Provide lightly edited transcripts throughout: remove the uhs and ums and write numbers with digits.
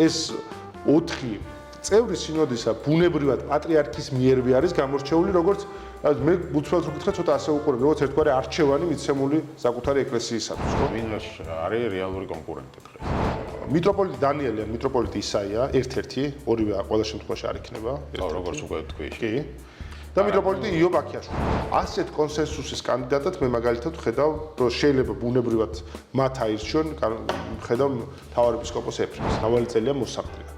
ეს 4 წევრი სინოდისა ბუნებრივად პატრიარქის მიერვე არის გამორჩეული, როგორც მე უცბად რო გითხრა ცოტა ასე უყურებ, როგორც ერთგვარი არჩევანი მიცემული საკუთარი ეკლესიისათვის, ხო? ვინ არის რეალური კონკურენტი დღეს? მიტროპოლიტი დანიელი ან მიტროპოლიტი ისაია, ერთ-ერთი, ორივე ყველა შემთხვევაში არ იქნება. როგორც უკვე თქვი. კი. და მიტროპოლიტი იობ აქიაშვილი. ასეთ კონსენსუსის კანდიდატად მე მაგალითად ვხედავ, რომ შეიძლება ბუნებრივად მათ აირჩიონ, ვხედავ მთავარ ეპისკოპოს ეფრემს. მრავალი წელია მოსახლეა.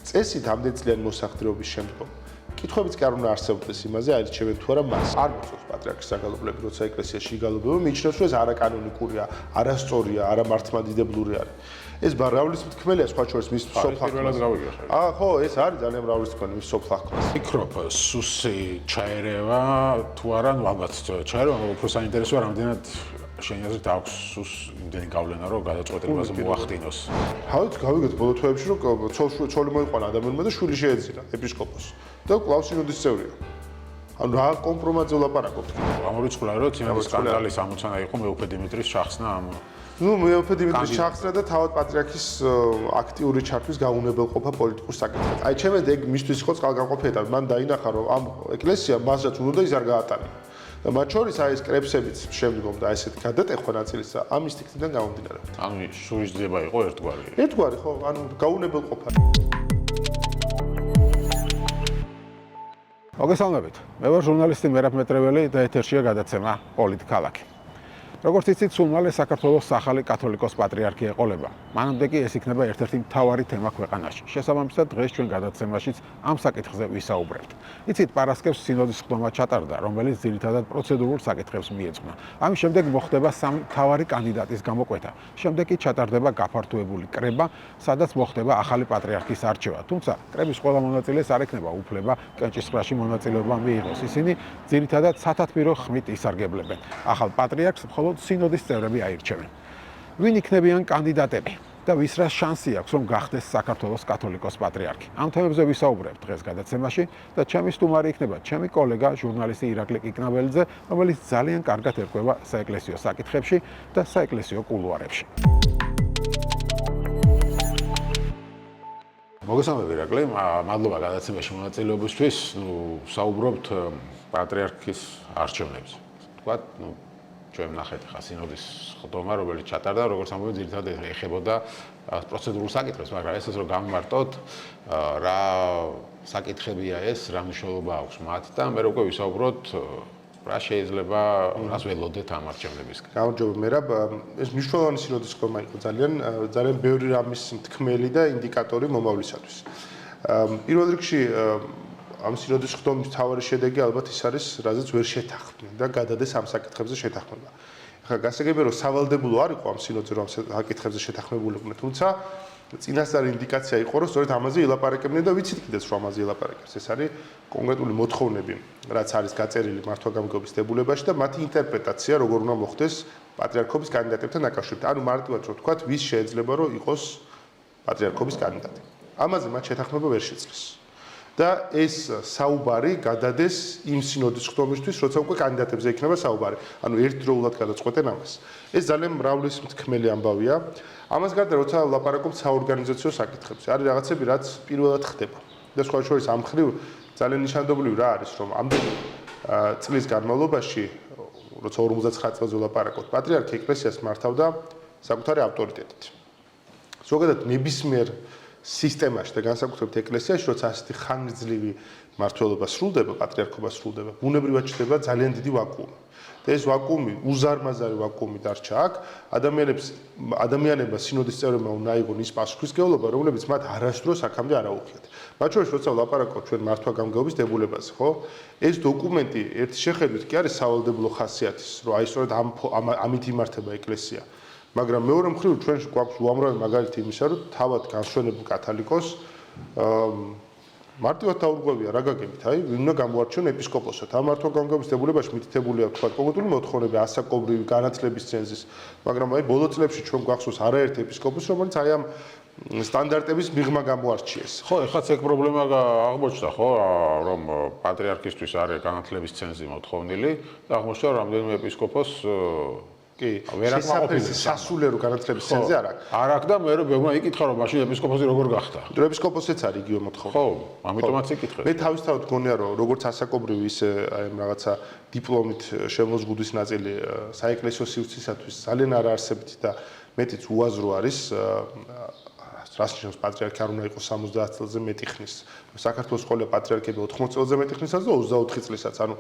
წესით ამდენი წლიანი მოსახლეობის შემდგომ კითხვებიც კი არ უნდა არსებობდეს იმაზე, აირჩევენ თუ არა მას. არ მოწონს პატრიარქის საგალობლები, როცა ეკლესიაში იგალობება, მიიჩნევს, რომ ეს არაკანონიკურია, არასწორია, არამართლმადიდებლური არის. ეს ბარავლის მთქმელია სხვა შორის მის სოფლახმას. ხო, ეს არის ძალიან ბრავლის თქვენი მის სოფლახმას. ფიქრობ, სუსი ჩაერევა თუ არა, ნუ ალბათ ჩაერევა, მაგრამ უფრო საინტერესოა რამდენად შენი აზრით აქვს სუს იმდენი გავლენა, რომ გადაწყვეტილებაზე მოახდინოს. გავიგეთ ბოლო თვეებში, რომ ცოლი მოიყვანა ადამიანმა და შვილი შეეძინა ეპისკოპოსს. და კვლავ სინოდის წევრია. ანუ რა კომპრომატზე ვლაპარაკობთ? გამორიცხულა, რომ თინადის სკანდალის ამოცანა იყო მეუფე დიმიტრის შახსნა ამ ნუ მეუფე დიმიტრის შახსნა და თავად პატრიარქის აქტიური ჩართვის გაუნებელყოფა პოლიტიკურ საკითხებს. აი ჩემი ეგ მისთვის იყო წყალგამყოფი ეტაპი. მან დაინახა, რომ ამ ეკლესიამ მასაც უნდა ის არ გაატანა. და მათ შორის აი ეს კრებსებიც შემდგომ და ესეთ გადატეხვა ნაწილისა ამის თქმიდან გამომდინარე. ანუ შურისძიება იყო ერთგვარი. ერთგვარი ხო, ანუ გაუნებელყოფა. მოგესალმებით. მე ვარ ჟურნალისტი მერაბ მეტრეველი და ეთერშია გადაცემა პოლიტქალაქი. როგორც იცით, სულ მალე საქართველოს ახალი კათოლიკოს პატრიარქი ეყოლება. მანამდე კი ეს იქნება ერთ-ერთი მთავარი თემა ქვეყანაში. შესაბამისად, დღეს ჩვენ გადაცემაშიც ამ საკითხზე ვისაუბრებთ. იცით, პარასკევს სინოდის ხდომა ჩატარდა, რომელიც ძირითადად პროცედურულ საკითხებს მიეძღვნა. ამის შემდეგ მოხდება სამი მთავარი კანდიდატის გამოკვეთა. შემდეგ კი ჩატარდება გაფართოებული კრება, სადაც მოხდება ახალი პატრიარქის არჩევა. თუმცა, კრების ყველა მონაწილეს არ ექნება უფლება კენჭისყრაში მონაწილეობა მიიღოს. ისინი ძირითადად სათათბირო ხმით ისარგებლებენ. ახალ პატრიარქს მხოლოდ სინოდის წევრები აირჩევენ. ვინ იქნებიან კანდიდატები და ვის რა შანსი აქვს, რომ გახდეს საქართველოს კათოლიკოს პატრიარქი? ამ თემებზე ვისაუბრებთ დღეს გადაცემაში და ჩემი სტუმარი იქნება ჩემი კოლეგა, ჟურნალისტი ირაკლი კიკნაბელიძე, რომელიც ძალიან კარგად ერკვევა საეკლესიო საკითხებში და საეკლესიო კულუარებში. მოგესალმებით ირაკლი, მადლობა გადაცემაში მონაწილეობისთვის. საუბრობთ პატრიარქის არჩევნებზე. თქვათ, ჩვენ ნახეთ ხა სინოდის ხდომა, რომელიც ჩატარდა, როგორც ამბობენ, ძირითადად ეხებოდა პროცედურულ საკითხებს, მაგრამ ესეც რომ გამმარტოთ, რა საკითხებია ეს, რა მნიშვნელობა აქვს მათ და მე უკვე ვისაუბროთ, რა შეიძლება, რას ველოდეთ ამ არჩევნებისგან. გამარჯობა მერაბ, ეს მნიშვნელოვანი სინოდის ხდომა იყო ძალიან ბევრი რამის მთქმელი და ინდიკატორი მომავლისათვის. პირველ რიგში ამ სინოდის ხდომის მთავარი შედეგი ალბათ ის არის, რაზეც ვერ შეთანხმდნენ და გადადეს ამ საკითხებზე შეთანხმება. ახლა გასაგებია, რომ სავალდებულო არ იყო ამ სინოდზე, რომ ამ საკითხებზე შეთანხმებულიყვნენ, თუმცა წინასწარი ინდიკაცია იყო, რომ სწორედ ამაზე ილაპარაკებდნენ და ვიცით კიდეც, რომ ამაზე ილაპარაკებს. ეს არის კონკრეტული მოთხოვნები, რაც არის გაწერილი მართვა-გამგეობის დებულებაში და მათი ინტერპრეტაცია, როგორ უნდა მოხდეს პატრიარქობის კანდიდატებთან დაკავშირებით. ანუ მარტივად რო ვთქვათ, ვის შეიძლება რომ იყოს პატრიარქობის კანდიდატი. ამაზე მათ შეთანხმება ვერ შეძლეს. და ეს საუბარი გადადეს იმ სინოდის ხდომისთვის, როცა უკვე კანდიდატებზე იქნება საუბარი. ანუ ერთდროულად გადაწყვეტენ ამას. ეს ძალიან მრავლის მთქმელი ამბავია. ამას გარდა, როცა ვლაპარაკობთ საორგანიზაციო საკითხებზე, არის რაღაცები, რაც პირველად ხდება. და სხვა შორის ამ მხრივ ძალიან ნიშანდობლივი რა არის, რომ ამდენი წლის განმავლობაში, როცა 59 წელზე ვლაპარაკობთ, პატრიარქი ეკლესიას მართავდა საკუთარი ავტორიტეტით. ზოგადად ნებისმიერ სისტემაში და განსაკუთრებით ეკლესიაში, როცა ასეთი ხანგრძლივი მმართველობა სრულდება, პატრიარქობა სრულდება, ბუნებრივად ჩნდება ძალიან დიდი ვაკუუმი. და ეს ვაკუუმი, უზარმაზარი ვაკუუმი დარჩა აქ, ადამიანებმა სინოდის წევრებმა უნდა აიღონ ის პასუხისმგებლობა, რომლებიც მათ არასდროს აქამდე არ აუღიათ. მათ შორის, როცა ვლაპარაკობთ ჩვენ მართვა-გამგეობის დებულებაზე, ხო? ეს დოკუმენტი ერთი შეხედვით კი არის სავალდებულო ხასიათის, რომ აი სწორედ ამით იმართება ეკლესია. მაგრამ მეორე მხრივ ჩვენ გვაქვს უამრავი მაგალითი იმისა, რომ თავად განსვენებულ კათოლიკოს მარტივად დაურღვევია რა გაგებით, აი, ვინ უნდა გამოარჩიონ ეპისკოპოსად. ამ მართვა-გამგეობის დებულებაში მითითებულია თქვა კონკრეტული მოთხოვნები, ასაკობრივი განათლების ცენზის, მაგრამ აი ბოლო წლებში ჩვენ გვახსოვს არაერთი ეპისკოპოსი, რომელიც აი ამ სტანდარტების მიღმა გამოარჩიეს. ხო, ეხლაც ეგ პრობლემა აღმოჩნდა, ხო, რომ პატრიარქისთვის არის განათლების ცენზი მოთხოვნილი და აღმოჩნდა, რომ რამდენიმე ეპისკოპოსს კი, ვერ აკმაყოფილებს სასულიერო განათლების სენზე არ აქვს. არ აქვს და მე რომ ბევრმა იკითხა რომ მაშინ ეპისკოპოსი როგორ გახდა. ეპისკოპოსიც არის იგივე მოთხოვნა. ხო, ამიტომაც იკითხე. მე თავისთავად გონია რომ როგორც ასაკობრივი ისე აი რაღაცა დიპლომით შემოზღუდის ნაწილი საეკლესიო სივრცისათვის ძალიან არაარსებითი და მეტიც უაზრო არის რას ნიშნავს პატრიარქი არ უნდა იყოს 70 წელზე მეტი ხნის. საქართველოს ყველა პატრიარქები 80 წელზე მეტი ხნისაც და 24 წლისაც. ანუ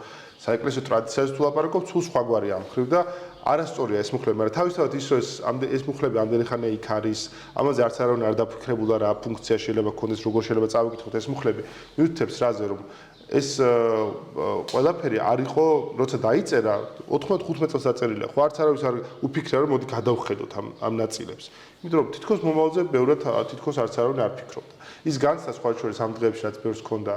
საეკლესიო ტრადიციაზე თუ ლაპარაკობ, თუ სხვაგვარი ამ ხრივ და არასწორია ეს მუხლები, მაგრამ თავისთავად ის რომ ეს მუხლები ამდენი ხანი იქ არის, ამაზე არც არავინ არ დაფიქრებულა რა ფუნქცია შეიძლება ქონდეს, როგორ შეიძლება წავიკითხოთ ეს მუხლები. მიუთითებს რაზე რომ ეს ყველაფერი არ იყო, როცა დაიწერა 95 წელს დაწერილია. ხო არც არავის არ უფიქრა რომ მოდი გადავხედოთ ამ ნაწილებს. იმიტომ რომ თითქოს მომავალზე ბევრად თითქოს არც არავინ არ ფიქრობდა. ის განცდა სხვა შორის ამ დღეებში რაც ბევრს ჰქონდა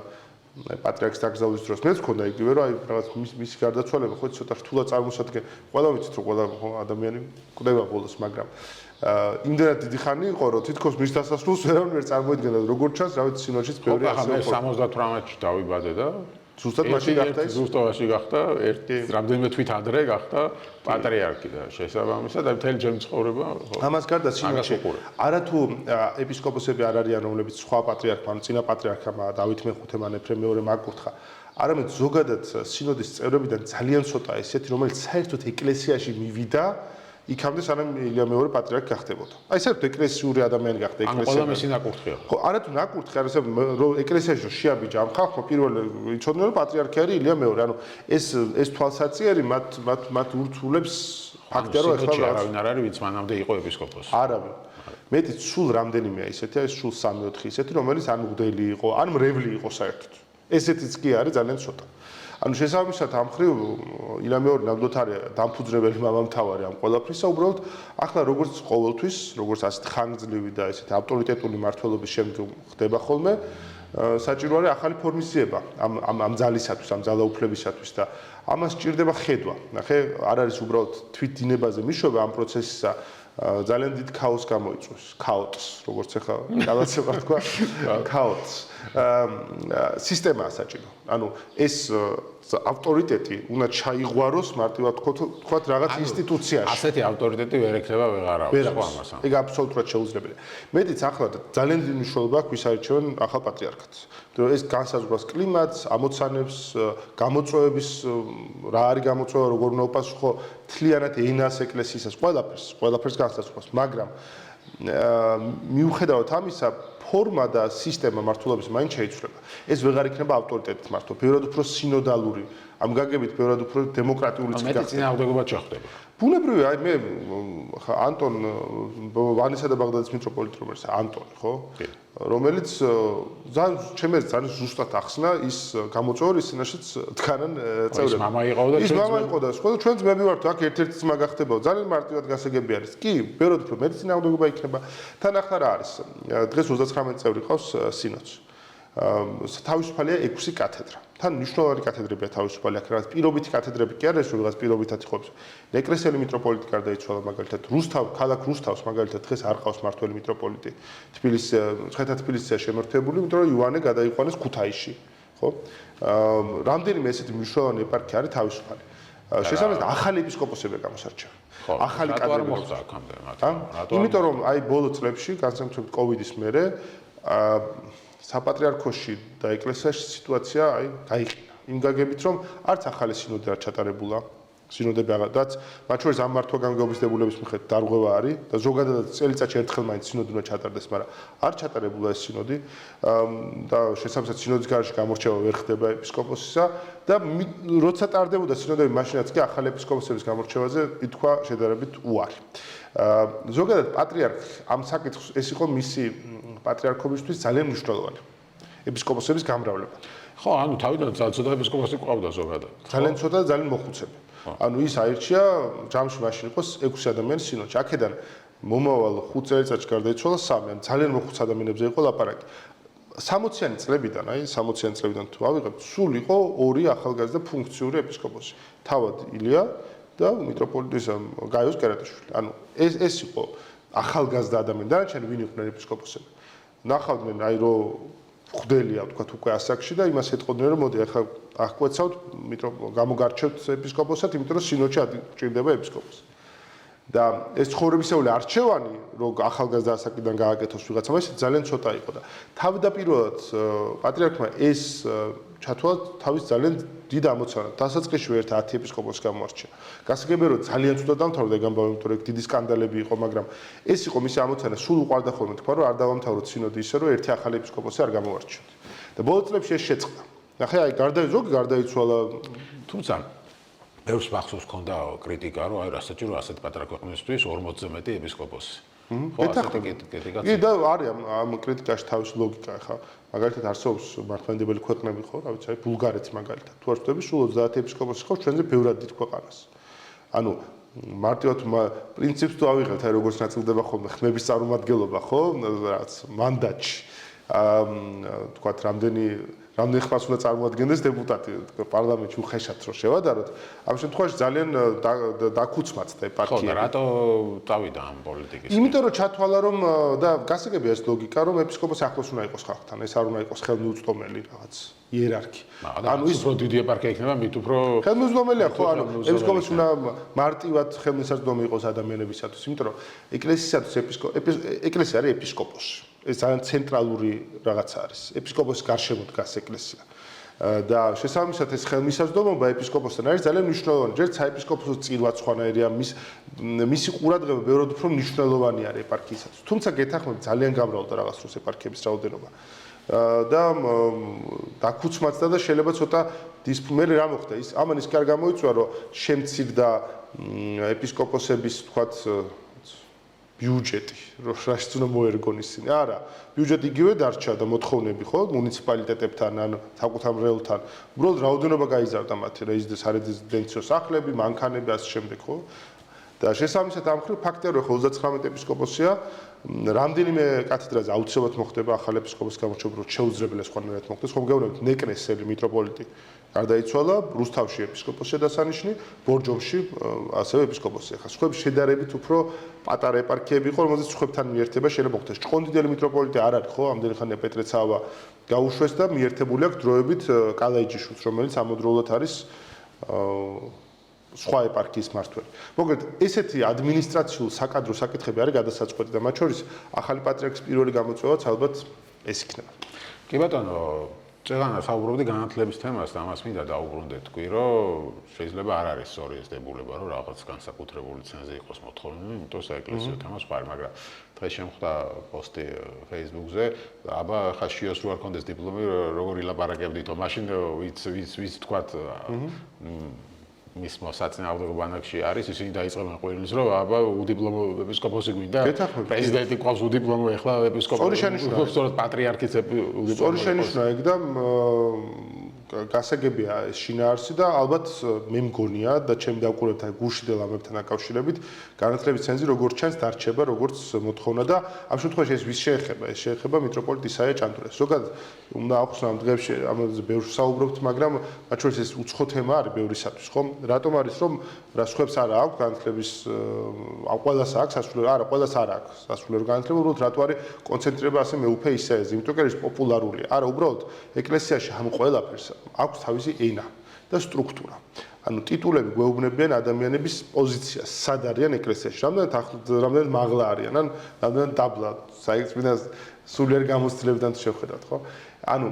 პატრიარქის დაკრძალვის დროს მეც ჰქონდა იგივე რომ აი რაღაც მისი გარდაცვალება ხო ცოტა რთულად წარმოსადგენ. ყველა ვიცით რომ ყველა ადამიანი კვდება ბოლოს, მაგრამ იმდენად დიდი ხანი იყო რომ თითქოს მის დასასრულს ვერავინ ვერ წარმოიდგენდა როგორც ჩანს რა ვიცი სინოდშიც ბევრი ახლა მე 78-ში დავიბადე და ზუსტად მაშინ გახდა ის ზუსტად გახდა ერთი რამდენიმე თვით ადრე გახდა პატრიარქი და შესაბამისად და მთელი ჩემი ცხოვრება ამას გარდა სინოდში არათუ ეპისკოპოსები არ არიან რომლებიც სხვა პატრიარქმა ან წინა პატრიარქმა დავით მეხუთემ ან ეფრემ მეორემ აკურთხა არამედ ზოგადად სინოდის წევრებიდან ძალიან ცოტა ესეთი რომელიც საერთოდ ეკლესიაში მივიდა იქამდე სანამ ილია მეორე პატრიარქი გახდებოდა. აი საერთოდ ეკლესიური ადამიანი გახდა ეკლესიაში. ყველა მისი ნაკურთხია. ხო, არათუ ნაკურთხი არის რომ ეკლესიაში რომ შეაბიჯა ამ ხალხმა პირველი იცოდნენ რომ პატრიარქი არის ილია მეორე. ანუ ეს თვალსაწიერი მათ ურთულებს ფაქტია რომ ეხლა არავინ არ არის ვინც მანამდე იყო ეპისკოპოსი. არავინ. მეტიც სულ რამდენიმე ისეთია, ეს სულ 3-4 ისეთი რომელიც ან მღვდელი იყო, ან მრევლი იყო საერთოდ. ესეთიც კი არის ძალიან ცოტა. ანუ შესაბამისად ამ ხრივ ილია მეორე ნამდვილად არის დამფუძნებელი მამამთავარი ამ ყველაფრისა, უბრალოდ ახლა როგორც ყოველთვის, როგორც ასეთ ხანგრძლივი და ესეთი ავტორიტეტული მმართველობის შემდგომ ხდება ხოლმე, საჭირო არის ახალი ფორმის ძიება ამ ძალისათვის, ამ ძალაუფლებისათვის და ამას სჭირდება ხედვა. ნახე, არ არის უბრალოდ თვით დინებაზე მიშვება ამ პროცესისა ძალიან დიდ ქაოსს გამოიწვევს, ქაოტს, როგორც ახლა გადაცემა თქვა, ქაოტს. სისტემაა საჭირო. ანუ ეს ავტორიტეტი უნდა ჩაიღვაროს მარტივად თქვათ რაღაც ინსტიტუციაში. ასეთი ავტორიტეტი ვერ ექნება ვეღარავის ხო ამასა. ეგ აბსოლუტურად შეუძლებელია. მეტიც ახლა ძალიან დიდი მნიშვნელობა აქვს ვის არჩევენ ახალ პატრიარქად. იმიტომ რომ ეს განსაზღვრავს კლიმატს, ამოცანებს, გამოწვევების რა არის გამოწვევა, როგორ უნდა უპასუხო მთლიანად ენას ეკლესიისას, ყველაფერს განსაზღვრავს, მაგრამ მიუხედავად ამისა ფორმა და სისტემა მართლობის მაინც შეიცვლება. ეს ვეღარ იქნება ავტორიტეტით მართო, ბევრად უფრო სინოდალური, ამ გაგებით ბევრად უფრო დემოკრატიულიც გახდება. მეტი წინააღმდეგობა ჩახდება. ბუნებრივია, აი მე ანტონ ვანისა და ბაღდადის მიტროპოლიტი რომელიც ანტონი, ხო? რომელიც ძალიან ძალიან ზუსტად ახსნა ის გამოწვევა, რის წინაშეც დგანან წევრები. ის მამა იყო და ის მამა იყო და სხვა ჩვენ ძმები ვართ, აქ ერთ-ერთი ძმა გახდებოდა. ძალიან მარტივად გასაგები არის. კი, ბევრად უფრო მეტი წინააღმდეგობა იქნება. თან ახლა რა არის? დღეს 39 წევრი ყავს სინოდში. თავისუფალია 6 კათედრა. თან მნიშვნელოვანი კათედრებია თავისუფალი, აქ რაღაც პირობითი კათედრები კი არის, რომ რაღაც პირობითად იხობს. ეკლესიელი მიტროპოლიტი გარდაიცვალა მაგალითად, ქალაქ რუსთავს მაგალითად დღეს არ ყავს მართველი მიტროპოლიტი. თბილისია შემართებული, იმიტომ რომ იოანე გადაიყვანეს ქუთაისში, ხო? რამდენიმე ესეთი მნიშვნელოვანი ეპარქია არის თავისუფალი. შესაბამისად ახალი ეპისკოპოსები გამოსარჩევი. ახალი კათედრები მოხდა აქამდე მათ. იმიტომ რომ აი ბოლო წლებში, განსაკუთრებით კოვიდის მერე საპატრიარქოში და ეკლესიაში სიტუაცია აი გაიყინა. იმ გაგებით რომ არც ახალი სინოდი არ ჩატარებულა. სინოდები აღარაც, მათ შორის ამ მართვა-გამგეობის დებულების მიხედვით დარღვევა არის და ზოგადად წელიწადში ერთხელ მაინც სინოდი უნდა ჩატარდეს, მაგრამ არ ჩატარებულა ეს სინოდი და შესაბამისად სინოდის გარშე გამორჩევა ვერ ხდება ეპისკოპოსისა და როცა ტარდებოდა სინოდები, მაშინაც კი ახალი ეპისკოპოსების გამორჩევაზე ითქვა შედარებით უარი. ზოგადად პატრიარქი ამ საკითხს ეს იყო მისი პატრიარქობისთვის ძალიან მნიშვნელოვანი. ეპისკოპოსების გამრავლება. ხო, ანუ თავიდან ცოტა ეპისკოპოსი ყავდა ზოგადად. ძალიან ცოტა და ძალიან მოხუცები. ანუ ის აირჩია ჯამში მაშინ იყოს 6 ადამიანი სინოდში. აქედან მომავალ 5 წელიწადში გარდაიცვალა 3, ან ძალიან მოხუც ადამიანებზე იყო ლაპარაკი. 60-იანი წლებიდან, აი 60-იანი წლებიდან თუ ავიღებთ, სულ იყო 2 ახალგაზრდა ფუნქციური ეპისკოპოსი. თავად ილია და მიტროპოლიტის გაიოს კერატაშვილი. ანუ ეს იყო ახალგაზრდა ადამიანი. დანარჩენი ვინ იყვნენ ეპისკოპოსები? ნახავდნენ აი რომ ხდელია თქვა უკვე ასაკში და იმას ეტყოდნენ რომ მოდი ახლა აღკვეცავთ გამოგარჩევთ ეპისკოპოსად, იმიტომ რომ სინოდში ჭირდება ეპისკოპოსი. და ეს ცხოვრებისეული არჩევანი, რომ ახალგაზრდა ასაკიდან გააკეთოს ვიღაცამ, ეს ძალიან ცოტა იყო და თავდაპირველად პატრიარქმა ეს ჩათვალა თავის ძალიან დიდ ამოცანად. დასაწყისში ერთ 10 ეპისკოპოსი გამოარჩია. გასაგებია რომ ძალიან ცუდად დამთავრდა ეგ ამბავი, იმიტომ რომ დიდი სკანდალები იყო, მაგრამ ეს იყო მისი ამოცანა, სულ უყვარდა ხოლმე თქვა, რომ არ დავამთავროთ სინოდი ისე, რომ ერთი ახალი ეპისკოპოსი არ გამოვარჩიოთ. და ბოლო წლებში ეს შეწყდა. ნახე, აი გარდაიცვალა, თუმცა ბევრს მახსოვს ქონდა კრიტიკა, რომ აი რასაჭირო ასეთ პატარა ქვეყნისთვის 40-ზე მეტი ეპისკოპოსი. ხო, ასეთი კრიტიკაც. კი და არის ამ კრიტიკაში თავისი ლოგიკა, ხა. მაგალითად არსებობს მართლმადიდებელი ქვეყნები ხო, რა ვიცი, აი ბულგარეთი მაგალითად. თუ არ ვთქვი, სულ 30 ეპისკოპოსი ხო ჩვენზე ბევრად დიდ ქვეყანას. ანუ მარტივად პრინციპს თუ ავიღებთ, აი როგორც ნაწილდება ხოლმე ხმების წარმომადგენლობა, ხო, რაც მანდატში. თქვათ, რამდენი ხმას უნდა წარმოადგენდეს დეპუტატი პარლამენტში უხეშად რო შევადაროთ, ამ შემთხვევაში ძალიან დაქუცმაცდა ეპარქია. ხო, რატო წავიდა ამ პოლიტიკის? იმიტომ რომ ჩათვალა რომ და გასაგებია ეს ლოგიკა რომ ეპისკოპოსი ახლოს უნდა იყოს ხალხთან, ეს არ უნდა იყოს ხელმიუწვდომელი რაღაც იერარქი. ანუ ის უფრო დიდი ეპარქია იქნება, მით უფრო ხელმიუწვდომელია ხო, ანუ ეპისკოპოსი უნდა მარტივად ხელმისაწვდომი იყოს ადამიანებისათვის, იმიტომ რომ ეკლესიისათვის ეკლესია არის ეპისკოპოსი. ეს ძალიან ცენტრალური რაღაცა არის. ეპისკოპოსის გარშემო დგას ეკლესია. და შესაბამისად ეს ხელმისაწვდომობა ეპისკოპოსთან არის ძალიან მნიშვნელოვანი. ჯერ საეპისკოპოსო წირვა სხვანაირია, მისი ყურადღება ბევრად უფრო მნიშვნელოვანი არის ეპარქიისათვის. თუმცა გეთანხმებით ძალიან გამრავლდა რაღაც დროს ეპარქიების რაოდენობა. და დაქუცმაცდა და შეიძლება ცოტა დისფუმერი რა მოხდა. ამან ის კი არ გამოიწვია, რომ შემცირდა ეპისკოპოსების, თქვათ, ბიუჯეტი, რომ რასაც უნდა მოერგონ ისინი. არა, ბიუჯეტი იგივე დარჩა და მოთხოვნები ხო, მუნიციპალიტეტებთან ან საკუთარ მრევლთან. უბრალოდ რაოდენობა გაიზარდა მათი, სარეზიდენციო სახლები, მანქანები ასე შემდეგ, ხო? და შესაბამისად ამ ხრივ ფაქტია, რომ 39 ეპისკოპოსია, რამდენიმე კათედრაზე აუცილებლად მოხდება ახალი ეპისკოპოსის გამოჩენა, რომ შეუძლებელია სხვანაირად მოხდეს. ხომ გეუბნებით, ნეკნესელი მიტროპოლიტი გარდაიცვალა, რუსთავში ეპისკოპოსია დასანიშნი, ბორჯომში ასევე ეპისკოპოსია. ხა სხვების შედარებით უფრო პატარა ეპარქიები იყო, რომელზეც სხვებთან მიერთება შეიძლება მოხდეს. ჭყონდიდელი მიტროპოლიტი არ არის, ხო? ამდენი ხანია პეტრე ცავა გაუშვეს და მიერთებული აქვს დროებით კალაიჯიშვილს, რომელიც ამავდროულად არის სხვა ეპარქიის მმართველი. მოკლედ, ესეთი ადმინისტრაციულ საკადრო საკითხები არის გადასაწყვეტი და მათ შორის ახალი პატრიარქის პირველი გამოწვევაც ალბათ ეს იქნება. კი ბატონო, წეგანა საუბრობდი განათლების თემას და ამას მინდა დაუბრუნდეთ, თქვი, რომ შეიძლება არ არის სწორი ეს დებულება, რომ რაღაც განსაკუთრებული ცენზი იყოს მოთხოვნილი, იმიტომ საეკლესიო თემას ვარ, მაგრამ დღეს შემხვდა პოსტი Facebook-ზე, აბა ხა შიოს რო არ კონდეს დიპლომი, როგორ ილაპარაკებდითო, მაშინ ვიც თქვათ მის მოსაწინააღმდეგო ბანაკში არის, ისინი დაიწყებენ ყვირილს, რომ აბა უდიპლომო ეპისკოპოსი გვინდა. პრეზიდენტი ყავს უდიპლომო, ეხლა ეპისკოპოსი. სწორედ პატრიარქიც უდიპლომო. სწორი შენიშვნა ეგ და გასაგებია ეს შინაარსი და ალბათ მე მგონია და ჩემი დაკვირვებთან გუშინდელ ამებთან დაკავშირებით განათლების ცენზი როგორც ჩანს დარჩება როგორც მოთხოვნა და ამ შემთხვევაში ეს ვის შეეხება? ეს შეეხება მიტროპოლიტ ისაია ჭანტურას. ზოგადად უნდა აღვხსნა ამ დღეებში ამაზე ბევრს საუბრობთ, მაგრამ მათ შორის ეს უცხო თემა არის ბევრისათვის, ხო? რატომ არის რომ რა სხვებს არ აქვს განათლების ყველას აქვს სასულიერო, არა, ყველას არ აქვს სასულიერო განათლება, უბრალოდ რატო არის კონცენტრირება ასე მეუფე ისეაზე, იმიტომ რომ ეს პოპულარულია. არა, უბრალოდ ეკლესიაში ამ ყველაფერს აქვს თავისი ენა და სტრუქტურა. ანუ ტიტულები გვეუბნებიან ადამიანების პოზიციას, სად არიან ეკლესიაში, რამდენად მაღლა არიან, ან რამდენად დაბლა, საერთოდ სულიერ გამოცდილებიდან შევხედავთ, ხო? ანუ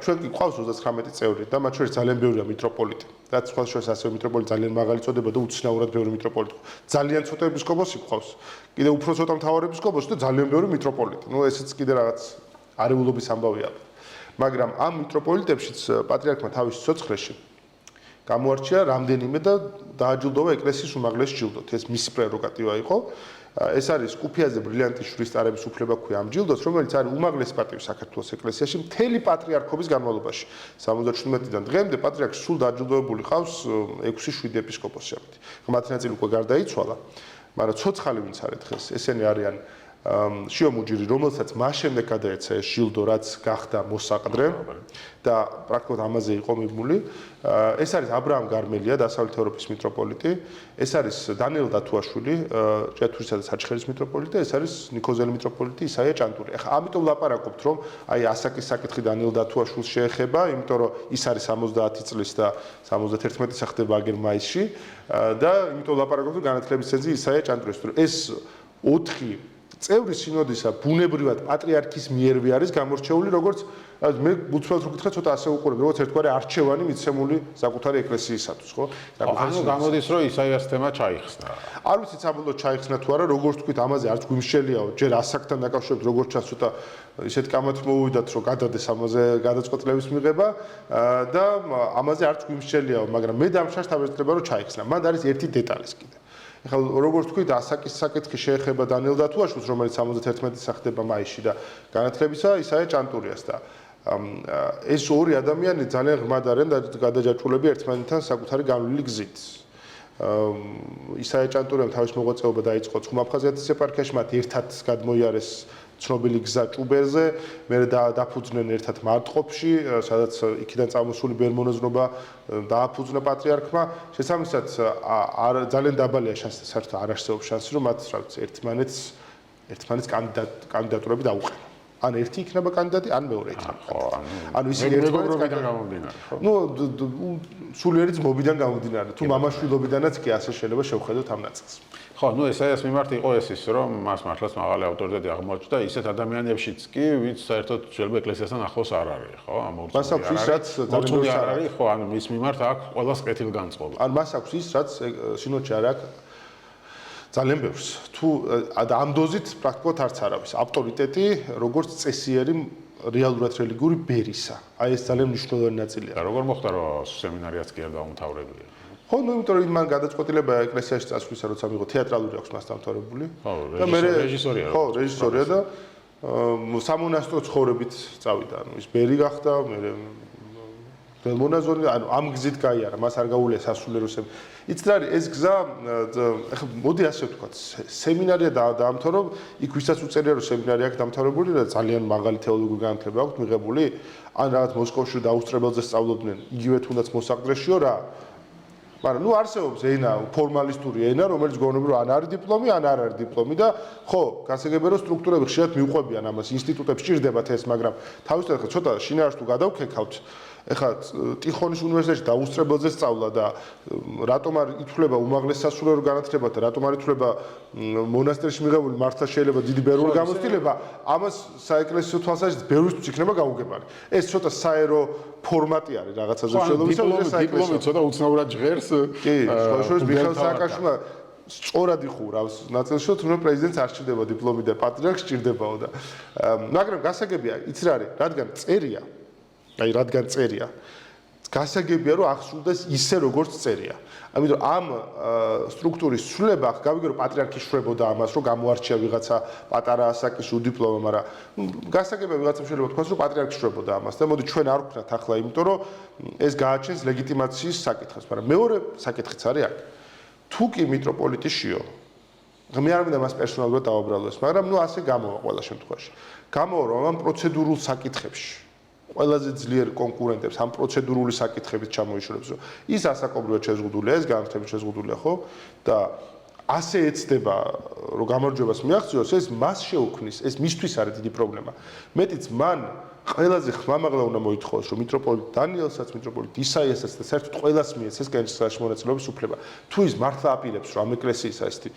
ჩვენ კი ყავს 39 წევრი და მათ შორის ძალიან ბევრია მიტროპოლიტი. რაც სხვა შორის ასევე მიტროპოლიტი ძალიან მაღალი წოდება და უცნაურად ბევრი მიტროპოლიტი. ძალიან ცოტა ეპისკოპოსი ყავს. კიდე უფრო ცოტა მთავარი ეპისკოპოსი და ძალიან ბევრი მიტროპოლიტი. ნუ ესეც კიდე რაღაც არეულობის ამბავია. მაგრამ ამ მიტროპოლიტებშიც პატრიარქმა თავის სიცოცხლეში გამოარჩია რამდენიმე და დააჯილდოვა ეკლესიის უმაღლეს ჯილდოთ. ეს მისი პრეროგატივა იყო. ეს არის კუფიაზე ბრილიანტის შვილის ტარების უფლება ქვია ამ ჯილდოს, რომელიც არის უმაღლესი პატივი საქართველოს ეკლესიაში მთელი პატრიარქობის განმავლობაში. 77-დან დღემდე პატრიარქს სულ დააჯილდოებული ყავს 6-7 ეპისკოპოსი. მათ ნაწილი უკვე გარდაიცვალა, მაგრამ ცოცხალი ვინც არის დღეს, ესენი არიან შიო მუჯირი, რომელსაც მას შემდეგ გადაეცა ეს ჟილდო, რაც გახდა მოსაყდრე და პრაქტიკულად ამაზე იყო მიბმული. ეს არის აბრაამ გარმელია, დასავლეთ ევროპის მიტროპოლიტი. ეს არის დანიელ დათუაშვილი, ჭიათურისა და საჩხერის მიტროპოლიტი და ეს არის ნიქოზელი მიტროპოლიტი ისაია ჭანტური. ახლა ამიტომ ლაპარაკობთ, რომ აი ასაკის საკითხი დანიელ დათუაშვილს შეეხება, იმიტომ რომ ის არის 70 წლის და 71-ი ხდება აგერ მაისში და იმიტომ ლაპარაკობთ, რომ განათლების ცენტრი ისაია ჭანტურის. ეს 4 წევრი სინოდისა ბუნებრივად პატრიარქის მიერვე არის გამორჩეული, როგორც მე ბუცველს რო გითხრა ცოტა ასე უყურებ, როგორც ერთგვარი არჩევანი მიცემული საკუთარი ეკლესიისათვის, ხო? ანუ გამოდის რომ ისაიას თემა ჩაიხსნა. არ ვიცი საბოლოოდ ჩაიხსნა თუ არა, როგორც თქვით, ამაზე არც გვიმშელიაო, ჯერ ასაკთან დაკავშირებით როგორც ჩანს ცოტა ისეთ კამათი მოვიდათ, რომ გადადეს ამაზე გადაწყვეტილების მიღება და ამაზე არც გვიმშელიაო, მაგრამ მე დამშარს თავისუფლება რომ ჩაიხსნა. მანდ არის ერთი დეტალის კიდე. ეხლა როგორც თქვით, ასაკის საკითხი შეეხება დანიელ დათუაშვილს, რომელიც 71-ს ხდება მაისში და განათლებისა ისაა ჭანტურიას და ეს ორი ადამიანი ძალიან ღრმად არიან და გადაჯაჭვულები ერთმანეთთან საკუთარი განვლილი გზით. ისაა ჭანტურიამ თავის მოღვაწეობა დაიწყო ცხუმ-აფხაზეთის ეპარქიაში, მათ ერთად გადმოიარეს ცნობილი გზა ჭუბერზე, მერე დაფუძნენ ერთად მარტყოფში, სადაც იქიდან წამოსული ბერმონაზნობა დააფუძნა პატრიარქმა. შესაბამისად, ძალიან დაბალია შანსი, საერთოდ არ არსებობს შანსი, რომ მათ ერთმანეთს კანდიდატურები დაუყენონ. ან ერთი იქნება კანდიდატი, ან მეორე იქნება. ანუ ისინი ერთმანეთს გამომდინარე, ხო? ნუ სულიერი ძმობიდან გამომდინარე. თუ მამაშვილობიდანაც კი ასე შეიძლება შევხედოთ ამ ნაწილს. ხო, ნუ ესაიას მიმართ იყო ეს ის, რომ მას მართლაც მაღალი ავტორიტეტი აღმოაჩნდა ისეთ ადამიანებშიც კი, ვინც საერთოდ შეიძლება ეკლესიასთან ახლოს არ არის, ხო? ამ მას აქვს ის, რაც ძალიან ბევრი არ არის, ხო, ანუ მის მიმართ აქვს ყველას კეთილგანწყობა. ან მას აქვს ის, რაც სინოდში არ აქვს ძალიან ბევრს. თუ ამ დოზით პრაქტიკულად არც არავის ავტორიტეტი, როგორც წესიერი რეალურად რელიგიური ბერისა. აი ეს ძალიან მნიშვნელოვანი ნაწილია. და როგორ მოხდა რომ სემინარიაც კი არ დაუმთავრებია? ხო, ნუ იმიტომ რომ მან გადაწყვეტილება ეკლესიაში წასვლისა, როცა მიიღო თეატრალური აქვს მას დამთავრებული. ხო, რეჟისორია. ხო, რეჟისორია და სამონასტრო ცხოვრებით წავიდა. ანუ ის ბერი გახდა, მე ბელმონაზონი, ანუ ამ გზით გაიარა, მას არ გაუვლია სასულიერო იცით რა არის ეს გზა, ეხლა მოდი ასე ვთქვათ, სემინარია დაამთავრა, იქ ვისაც უწერია რომ სემინარია აქვს დამთავრებული და ძალიან მაღალი თეოლოგიური განათლება აქვს მიღებული, ან რაღაც მოსკოვში დაუსწრებელზე სწავლობდნენ, იგივე თუნდაც მოსაყდრეშიო რა. მაგრამ ნუ არსებობს ენა, ფორმალისტური ენა, რომელიც გონები რომ ან არის დიპლომი, ან არ არის დიპლომი და ხო, გასაგებია რომ სტრუქტურები ხშირად მიუყვებიან ამას, ინსტიტუტებში ჭირდებათ ეს, მაგრამ თავისთავად ცოტა შინაარს თუ გადავქეკავთ, ეხლა ტიხონის უნივერსიტეტში დაუსწრებელზე სწავლა და რატომ არ ითვლება უმაღლეს სასულიერო განათლება და რატომ არ ითვლება მონასტერში მიღებული მართლა შეიძლება დიდი ბერული გამოცდილება, ამას საეკლესიო თვალსაზრისით ბევრისთვის იქნება გაუგებარი. ეს ცოტა საერო ფორმატი არის რაღაცაზე შეხედულისა, დიპლომი ცოტა უცნაურად ჟღერს. კი, შორის მიხეილ სააკაშვილმა სწორად იხურავს ნაწილში, თუმცა პრეზიდენტს არ სჭირდება დიპლომი და პატრიარქს სჭირდებაო და მაგრამ გასაგებია, იცი რა არის, რადგან წერია. გასაგებია რომ ახსოვდეს ისე როგორც წერია. ამიტომ ამ სტრუქტურის ცვლილება გავიგე რომ პატრიარქი შრებოდა ამას რომ გამოარჩია ვიღაცა პატარა ასაკის უდიპლომო, მაგრამ გასაგებია ვიღაცამ შეიძლება თქვას რომ პატრიარქი შრებოდა ამას და მოდი ჩვენ არ ვქნათ ახლა, იმიტომ რომ ეს გააჩენს ლეგიტიმაციის საკითხს, მაგრამ მეორე საკითხიც არის აქ. თუ კი მიტროპოლიტი შიო, მე არ მინდა მას პერსონალურად დავაბრალოს, მაგრამ ნუ ასე გამოვა ყველა შემთხვევაში. გამოვა რომ ამ პროცედურულ საკითხებში ყველაზე ძლიერ კონკურენტებს ამ პროცედურული საკითხებით ჩამოიშორებს, რომ ის ასაკობრივად შეზღუდულია, ეს განათლებით შეზღუდულია, ხო? და ასე ეცდება, რომ გამარჯვებას მიაღწიოს, ეს მას შეუქმნის, ეს მისთვის არის დიდი პრობლემა. მეტიც მან ყველაზე ხმამაღლა უნდა მოითხოვოს, რომ მიტროპოლიტ დანიელსაც, მიტროპოლიტ ისაიასაც და საერთოდ ყველას მიეცეს კენჭისყრაში მონაწილეობის უფლება. თუ ის მართლა აპირებს, რომ ამ ეკლესიის ასეთი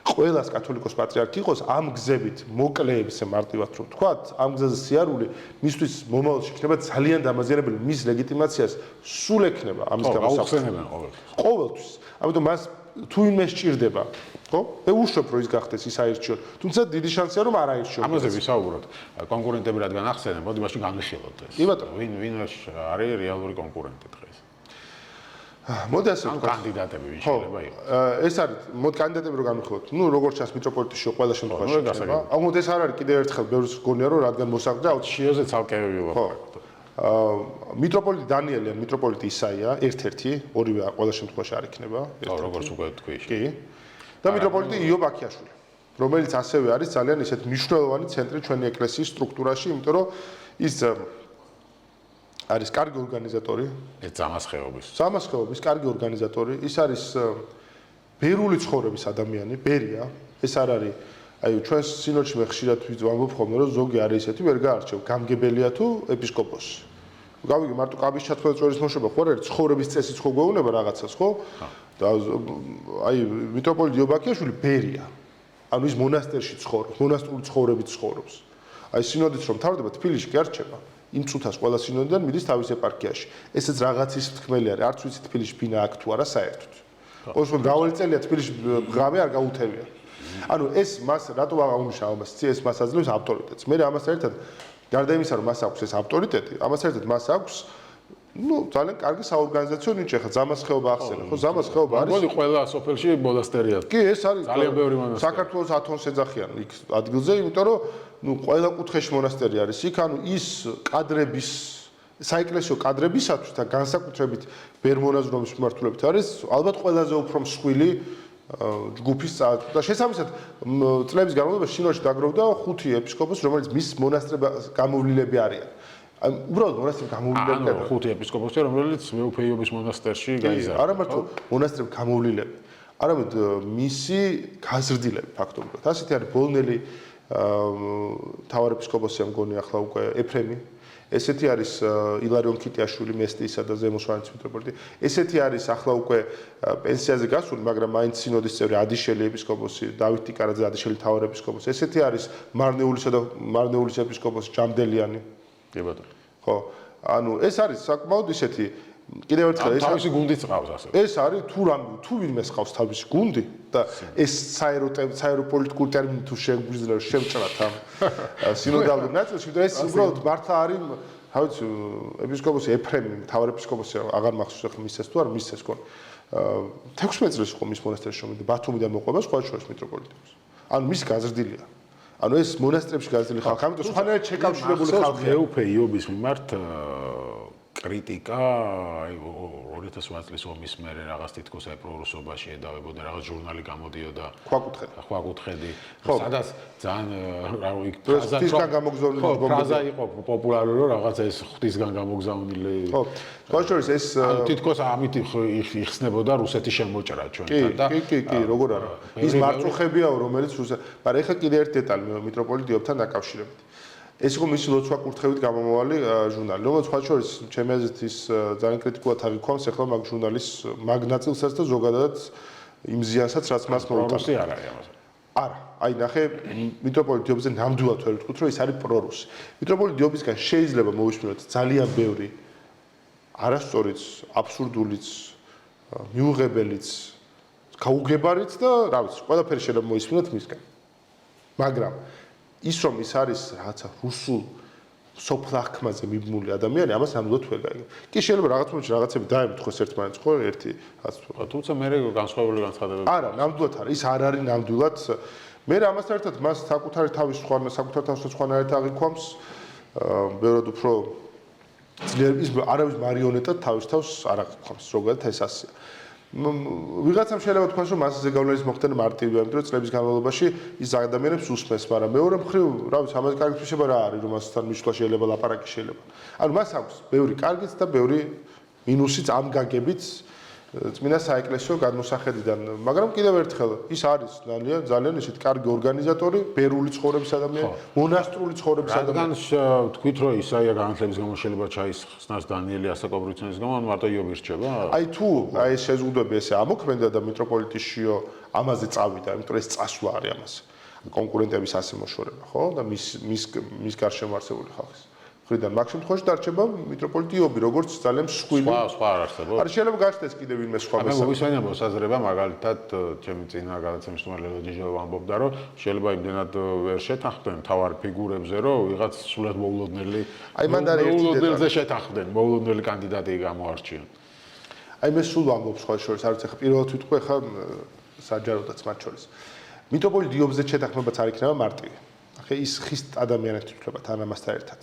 ყველას კათოლიკოს პატრიარქი იყოს, ამ გზებით მოკლეებზე მარტივად რომ ვთქვათ, ამ გზაზე სიარული მისთვის მომავალში იქნება ძალიან დამაზიანებელი, მის ლეგიტიმაციას სულ ექნება ამის გამოსახულება ყოველთვის. ამიტომ მას თუ ვინმე სჭირდება, ხო? მე უშობ რომ ის გახდეს ის აირჩიოთ, თუმცა დიდი შანსია რომ არ აირჩიოთ. ამაზე ვისაუბროთ. კონკურენტები რადგან ახსენენ, მოდი მაშინ განვიხილოთ ეს. კი ბატონო, ვინ არის რეალური კონკურენტი დღეს? მოდი ასე ვთქვათ, კანდიდატები ვინ შეიძლება იყოს. ეს არის, მოდი კანდიდატები რო განვიხილოთ. ნუ როგორც ჩანს მიტროპოლიტიში ყველა შემთხვევაში ხდება. ამოთ ეს არ არის კიდევ ერთხელ ბევრს გონია რომ რადგან მოსაყდრე შიოზე ცალკე ვივლაპარაკოთ. მიტროპოლიტი დანიელი ან მიტროპოლიტი ისაია, ერთ-ერთი, ორივე ყველა შემთხვევაში არ იქნება. როგორც უკვე თქვი. კი. და მიტროპოლიტი იობ აქიაშვილი. რომელიც ასევე არის ძალიან ისეთ მნიშვნელოვანი ცენტრი ჩვენი ეკლესიის სტრუქტურაში, იმიტომ რომ ის არის კარგი ორგანიზატორი, ზამასხეობის კარგი ორგანიზატორი, ის არის ბერული ცხოვრების ადამიანი, ბერია, ეს არ არის აი ჩვენ სინოდში მე ხშირად ვამბობ ხოლმე რომ ზოგი არის ესეთი ვერ გაარჩევ გამგებელია თუ ეპისკოპოსი. გავიგე მარტო კაბის ჩათვლილ წვერის მოშობა ხო არის ცხოვრების წესიც ხო გვეუბნება რაღაცას ხო? და აი მიტროპოლიტი ობაქიაშვილი ბერია. ანუ ის მონასტერში ცხოვრობს, მონასტრული ცხოვრებით ცხოვრობს. აი სინოდიც რომ თავდება თბილისში კი არ რჩება. იმ წუთას ყველა სინოდიდან მიდის თავის ეპარქიაში. ესეც რაღაცის თქმელი არის, არც ვიცი თბილისში ბინა აქ თუ არა საერთოდ. ყოველ შემთხვევაში მრავალი წელია თბილისში ღამე არ გაუთევია. ანუ ეს მას რატო აღაუმუშავა მას ეს მას აძლევს ავტორიტეტს. მე ამასთან ერთად გარდა იმისა რომ მას აქვს ეს ავტორიტეტი, ამასთან ერთად მას აქვს ძალიან კარგი საორგანიზაციო ნიჭი. ხა ზამასხეობა ახსენე, ხო ზამასხეობა არის. მოდი ყველა სოფელში მონასტერია. კი, ეს არის ძალიან ბევრი მონასტერი. საქართველოს 10 თონს ეძახიან იქ ადგილზე, იმიტომ რომ ყველა კუთხეში მონასტერი არის. იქ ანუ ის კადრების საეკლესიო კადრებისათვის და განსაკუთრებით ბერმონაზრობის მიმართულებით არის ალბათ ყველაზე უფრო მსხვილი ჯგუფის და შესაბამისად წლების განმავლობაში სინოდში დაგროვდა 5 ეპისკოპოსი, რომელიც მის მონასტრებს გამოვლილები არიან. აი უბრალოდ მონასტრებს გამოვლილები ანუ 5 ეპისკოპოსი, რომელიც მეუფეიობის მონასტერში გაიზარდა. არა მარტო მონასტრებს გამოვლილები, არამედ მისი გაზრდილები ფაქტობრივად. ასეთი არის ბოლნელი თავარ ეპისკოპოსია მგონი ახლა უკვე ეფრემი. ესეთი არის ილარიონ ქიტიაშვილი მესტიისა და ზემოსვანეთის მიტროპოლიტი. ესეთი არის ახლა უკვე პენსიაზე გასული, მაგრამ მაინც სინოდის წევრი ადიშელი ეპისკოპოსი, დავით ტიკარაძე ადიშელი თავარ ეპისკოპოსი. ესეთი არის მარნეულისა და მარნეულის ეპისკოპოსი ჯამდელიანი. კი ბატონო. ხო, ანუ ეს არის საკმაოდ ისეთი კიდევ ერთხელ ეს თავისი გუნდიც ყავს ასე. ეს არის თუ ვინმე ყავს თავისი გუნდი და ეს საეროპოლიტიკური ტერმინი თუ შეგვიძლია შევჭრათ ამ სინოდალურ ნაწილში, და ეს უბრალოდ მართლა არის, რა ვიცი, ეპისკოპოსი ეფრემი, თავარ ეპისკოპოსი აღარ მახსოვს ახლა მისცეს თუ არ მისცეს ხო. 16 წელს იყო მის მონასტერში რომ ბათუმიდან მოყვება სხვა შორის მიტროპოლიტებს. ანუ მის გაზრდილია. ანუ ეს მონასტრებში გაზრდილი ხალხი, ამიტომ სხვანაირად შეკავშირებული ხალხია. მეუფე იობის მიმართ კრიტიკა, აი 2008 წლის ომის მერე რაღაც თითქოს აი პრორუსობაში ედავებოდა, რაღაც ჟურნალი გამოდიოდა ხვაკუთხედი, სადაც ძალიან რა ვიცი, ღვთისგან გამოგზავნილი პრაზა იყო პოპულარული, რომ რაღაცა ეს ღვთისგან გამოგზავნილი. ხო, სხვა შორის ეს თითქოს ამით იხსნებოდა რუსეთის შემოჭრა ჩვენთან და კი, როგორ არა. ის მარწუხებიაო, რომელიც მაგრამ ეხლა კიდე ერთი დეტალი მიტროპოლიტ იობთან დაკავშირებით. ეს იყო მისი ლოცვა კურთხევით გამომავალი ჟურნალი, რომელიც სხვა შორის ჩემი აზრით ის ძალიან კრიტიკულად აღიქვამს ახლა მაგ ჟურნალის მაგ ნაწილსაც და ზოგადად იმ ზიანსაც, რაც მას მოუტანა. პრორუსი არ არის ამაზე. არა, აი ნახე, მიტროპოლიტ იობზე ნამდვილად ვერ ვთქვით, რომ ის არის პრორუსი. მიტროპოლიტ იობისგან შეიძლება მოვისმინოთ ძალიან ბევრი არასწორიც, აბსურდულიც, მიუღებელიც, გაუგებარიც და რა ვიცი, ყველაფერი შეიძლება მოვისმინოთ მისგან. მაგრამ ის რომ ის არის რაღაცა რუსულ სოფლახმაზე მიბმული ადამიანი, ამას ნამდვილად ვერ გაიგებ. კი შეიძლება რაღაც მომენტში რაღაცები დაემთხოს ერთმანეთს, ხო, ერთი რაც თუმცა მე განსხვავებული განცხადებები. არა, ნამდვილად არა, ის არ არის ნამდვილად. მე ამასთან ერთად მას საკუთარი თავის საკუთარ თავს სხვანაირად აღიქვამს, ბევრად უფრო ძლიერ ის არავის მარიონეტად თავის თავს არ აღიქვამს, ზოგადად ეს ასეა. ვიღაცამ შეიძლება თქვას რომ მასზე გავლენის მოხდენა მარტივია, იმიტომ რომ წლების განმავლობაში ის ადამიანებს უსმენს, მაგრამ მეორე მხრივ, რა ვიცი, ამაზე კარგი თვისება რა არის, რომ მასთან მისვლა შეიძლება, ლაპარაკი შეიძლება. ანუ მას აქვს ბევრი კარგიც და ბევრი მინუსიც ამ გაგებით წმინდა საეკლესიო გადმოსახედიდან, მაგრამ კიდევ ერთხელ ის არის ძალიან ისეთი კარგი ორგანიზატორი, ბერული ცხოვრების ადამიანი, მონასტრული ცხოვრების ადამიანი. რადგან თქვით რომ ისაია განათლების გამო შეიძლება ჩაისხსნას დანიელი ასაკობრივცემის გამო, მარტო იობი რჩება? აი თუ აი ეს შეზღუდვები ესე ამოქმედა და მიტროპოლიტი შიო ამაზე წავიდა, იმიტომ რომ ეს წასვლა არის ამას. კონკურენტების ასე მოშორება, ხო? და მის გარშემო არსებული ხალხის. ხრიდან მაგ შემთხვევაში დარჩება მიტროპოლიტი იობი, როგორც ძალიან მსხვილი. სხვა არ არსებობს. არა, შეიძლება გაშდეს კიდე ვინმე სხვა მე მოვისვენებო საზრება, მაგალითად, ჩემი წინა გადაცემის სტუმარი ლელო ჯიჟოვი ამბობდა, რომ შეიძლება იმდენად ვერ შეთანხმდნენ თავარ ფიგურებზე, რომ ვიღაც სულად მოულოდნელი აი მან არის ერთი მოულოდნელზე შეთანხმდნენ, მოულოდნელი კანდიდატი გამოარჩიონ. აი მე სულ ვამბობ სხვა შორის, არც ახლა პირველად ვიტყვი, ახლა საჯაროდაც მათ შორის. მიტროპოლიტ იობზე შეთანხმებაც არ იქნება მარტივი. ახლა ის ხის ადამიანებს თვითონ თან ამასთან ერთად.